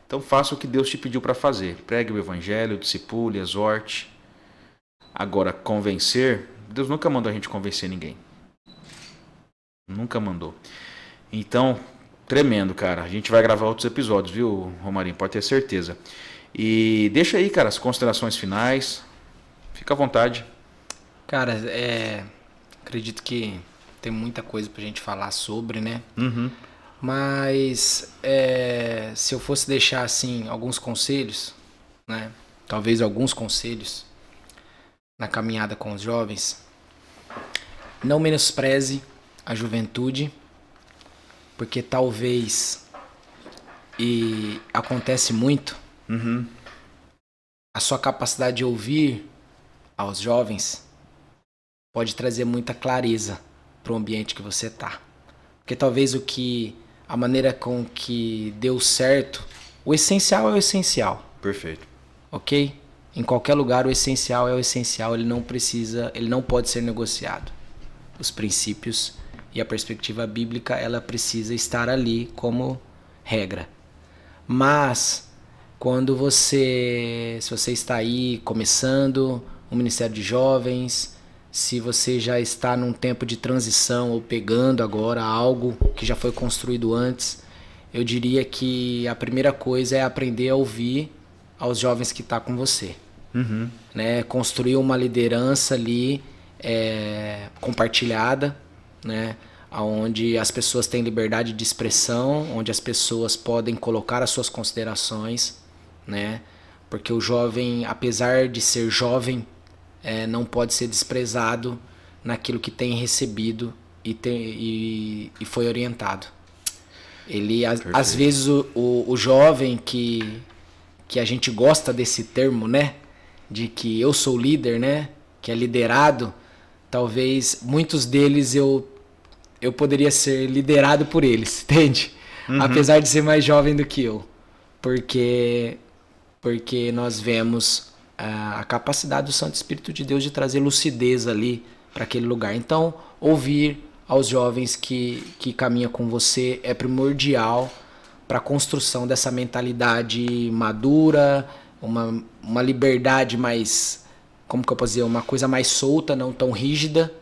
[SPEAKER 1] Então faça o que Deus te pediu para fazer. Pregue o Evangelho, discipule, exorte. Agora, convencer, Deus nunca mandou a gente convencer ninguém. Nunca mandou. Então, tremendo, cara. A gente vai gravar outros episódios, viu, Romarinho? Pode ter certeza. E deixa aí, cara, as considerações finais. Fica à vontade.
[SPEAKER 2] Cara, acredito que tem muita coisa pra gente falar sobre, né?
[SPEAKER 1] Uhum.
[SPEAKER 2] Mas se eu fosse deixar assim alguns conselhos, né? Talvez alguns conselhos na caminhada com os jovens, não menospreze a juventude, porque talvez, e acontece muito, a sua capacidade de ouvir aos jovens pode trazer muita clareza para o ambiente que você tá. Porque talvez a maneira com que deu certo, o essencial é o essencial.
[SPEAKER 1] Perfeito.
[SPEAKER 2] Ok? Em qualquer lugar o essencial é o essencial, ele não pode ser negociado. Os princípios e a perspectiva bíblica, ela precisa estar ali como regra. Mas se você está aí começando um ministério de jovens, se você já está num tempo de transição ou pegando agora algo que já foi construído antes, eu diria que a primeira coisa é aprender a ouvir aos jovens que estão com você. Né? Construir uma liderança ali compartilhada, né? Onde as pessoas têm liberdade de expressão, onde as pessoas podem colocar as suas considerações, né? Porque o jovem, apesar de ser jovem, não pode ser desprezado naquilo que tem recebido e foi orientado. Ele, às vezes, o jovem que a gente gosta desse termo, né? De que eu sou líder, né? Que é liderado, talvez muitos deles eu poderia ser liderado por eles, entende? Apesar de ser mais jovem do que eu. Porque nós vemos a capacidade do Santo Espírito de Deus de trazer lucidez ali para aquele lugar. Então, ouvir aos jovens que caminham com você é primordial para a construção dessa mentalidade madura, uma liberdade mais, como que eu posso dizer, uma coisa mais solta, não tão rígida,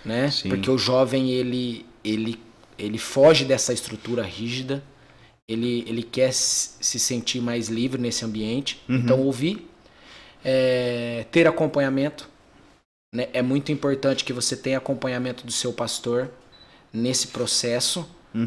[SPEAKER 2] né?
[SPEAKER 1] Sim.
[SPEAKER 2] Porque o jovem ele foge dessa estrutura rígida, ele quer se sentir mais livre nesse ambiente. Então ouvir, ter acompanhamento, né? É muito importante que você tenha acompanhamento do seu pastor nesse processo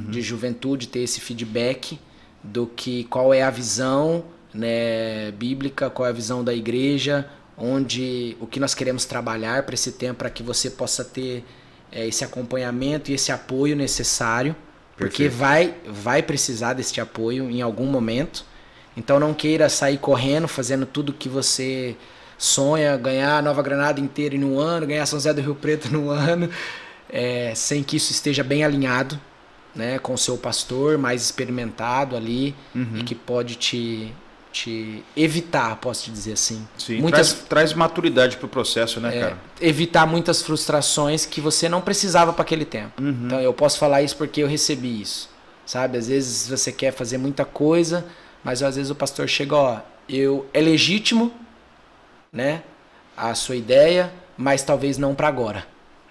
[SPEAKER 2] de juventude, ter esse feedback do que qual é a visão, né, bíblica, qual é a visão da igreja, o que nós queremos trabalhar para esse tempo, para que você possa ter esse acompanhamento e esse apoio necessário, porque vai precisar desse apoio em algum momento. Então não queira sair correndo, fazendo tudo que você sonha, ganhar a Nova Granada inteira em um ano, ganhar São José do Rio Preto num ano, sem que isso esteja bem alinhado, né, com o seu pastor mais experimentado ali, e que pode te evitar, posso te dizer assim.
[SPEAKER 1] Sim, traz maturidade para o processo, né, cara?
[SPEAKER 2] Evitar muitas frustrações que você não precisava para aquele tempo. Então eu posso falar isso porque eu recebi isso, sabe? Às vezes você quer fazer muita coisa, mas às vezes o pastor chega, é legítimo, né, a sua ideia, mas talvez não para agora.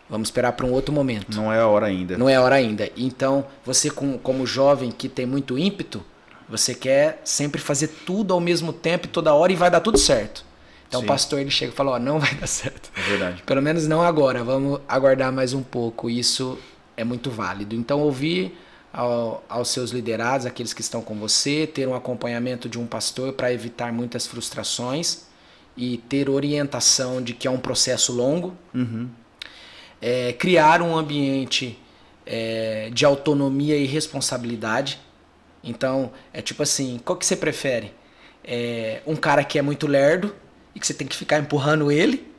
[SPEAKER 2] Vamos esperar para um outro momento.
[SPEAKER 1] Não é a hora ainda.
[SPEAKER 2] Não é a hora ainda. Então, você como jovem que tem muito ímpeto, você quer sempre fazer tudo ao mesmo tempo, toda hora, e vai dar tudo certo. Então o pastor ele chega e fala, não vai dar certo.
[SPEAKER 1] É verdade.
[SPEAKER 2] Pelo menos não agora, vamos aguardar mais um pouco. Isso é muito válido. Então ouvir aos seus liderados, aqueles que estão com você, ter um acompanhamento de um pastor para evitar muitas frustrações e ter orientação de que é um processo longo. Criar um ambiente de autonomia e responsabilidade. Então, é tipo assim, qual que você prefere? Um cara que é muito lerdo e que você tem que ficar empurrando ele,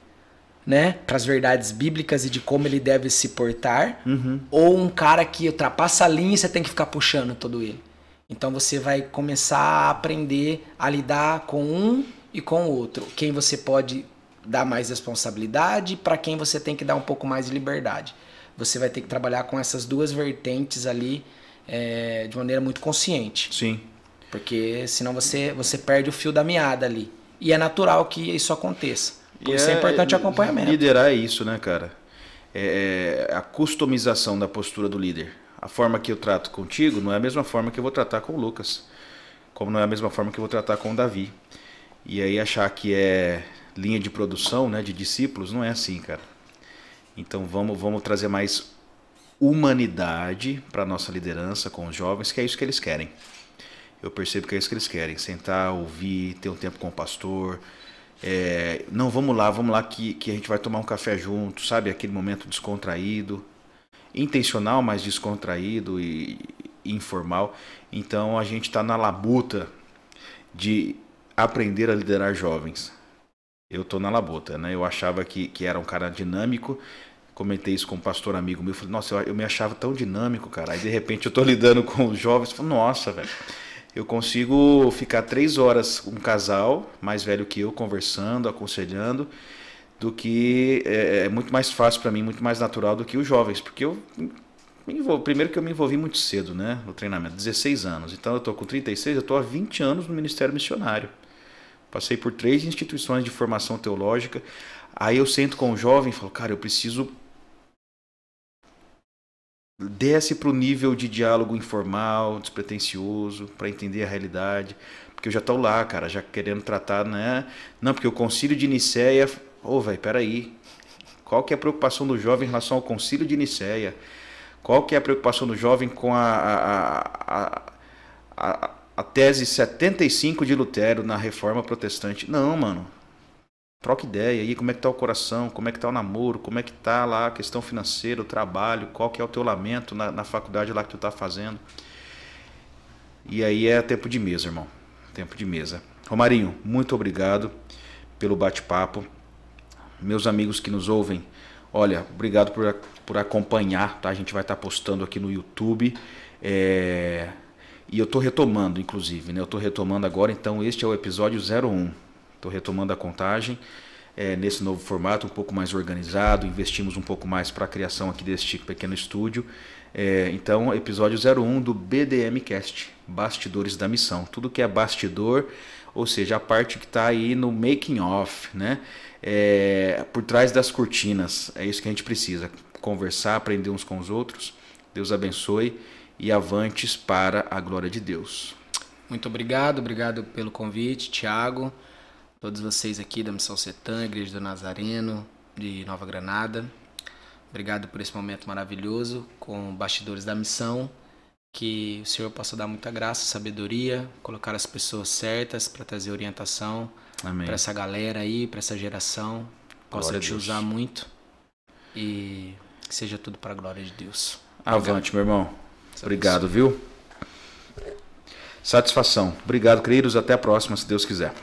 [SPEAKER 2] né, para as verdades bíblicas e de como ele deve se portar, ou um cara que ultrapassa a linha e você tem que ficar puxando todo ele. Então você vai começar a aprender a lidar com um e com o outro. Quem você pode dar mais responsabilidade, para quem você tem que dar um pouco mais de liberdade. Você vai ter que trabalhar com essas duas vertentes ali de maneira muito consciente.
[SPEAKER 1] Sim.
[SPEAKER 2] Porque senão você perde o fio da meada ali. E é natural que isso aconteça. Por isso é importante o acompanhamento.
[SPEAKER 1] Liderar é isso, né, cara? A customização da postura do líder. a forma que eu trato contigo não é a mesma forma que eu vou tratar com o Lucas. Como não é a mesma forma que eu vou tratar com o Davi. E aí achar que é linha de produção, né, de discípulos, não é assim, cara. Então vamos trazer mais humanidade para a nossa liderança com os jovens, que é isso que eles querem. Eu percebo que é isso que eles querem. Sentar, ouvir, ter um tempo com o pastor. Não, vamos lá que a gente vai tomar um café junto, sabe? Aquele momento descontraído. Intencional, mas descontraído e informal. Então a gente está na labuta de aprender a liderar jovens. Eu estou na labuta, né? Eu achava que era um cara dinâmico. Comentei isso com um pastor amigo meu. Falei, nossa, eu me achava tão dinâmico, cara. Aí de repente eu estou lidando com os jovens. Falei, nossa, velho. Eu consigo ficar 3 horas com um casal mais velho que eu, conversando, aconselhando, do que é muito mais fácil para mim, muito mais natural do que os jovens. Porque primeiro que eu me envolvi muito cedo, né, no treinamento, 16 anos. Então eu estou com 36, eu estou há 20 anos no Ministério Missionário. Passei por 3 instituições de formação teológica. Aí eu sento com o jovem e falo, cara, eu preciso... Desce para o nível de diálogo informal, despretensioso, para entender a realidade. Porque eu já estou lá, cara, já querendo tratar, né? Não, porque o Concílio de Nicéia... velho, peraí. Qual que é a preocupação do jovem em relação ao Concílio de Nicéia? Qual que é a preocupação do jovem com a tese 75 de Lutero na Reforma Protestante? Não, mano. Troca ideia aí, como é que tá o coração, como é que tá o namoro, como é que tá lá a questão financeira, o trabalho, qual que é o teu lamento na faculdade lá que tu tá fazendo. E aí é tempo de mesa, irmão. Tempo de mesa. Romarinho, muito obrigado pelo bate-papo. Meus amigos que nos ouvem, olha, obrigado por acompanhar, tá? A gente vai estar postando aqui no YouTube. E eu tô retomando, inclusive, né? Eu tô retomando agora, então este é o episódio 01. Estou retomando a contagem nesse novo formato, um pouco mais organizado, investimos um pouco mais para a criação aqui deste pequeno estúdio. Então, episódio 01 do BDMcast, Bastidores da Missão. Tudo que é bastidor, ou seja, a parte que está aí no making of, né? Por trás das cortinas. É isso que a gente precisa, conversar, aprender uns com os outros. Deus abençoe e avantes para a glória de Deus.
[SPEAKER 2] Muito obrigado pelo convite, Thiago. Todos vocês aqui da Missão Setã, Igreja do Nazareno, de Nova Granada. Obrigado por esse momento maravilhoso com Bastidores da Missão. Que o Senhor possa dar muita graça, sabedoria, colocar as pessoas certas para trazer orientação para essa galera aí, para essa geração. Possa te usar muito e que seja tudo para a glória de Deus.
[SPEAKER 1] Avante, meu irmão. Obrigado, viu? Satisfação. Obrigado, queridos. Até a próxima, se Deus quiser.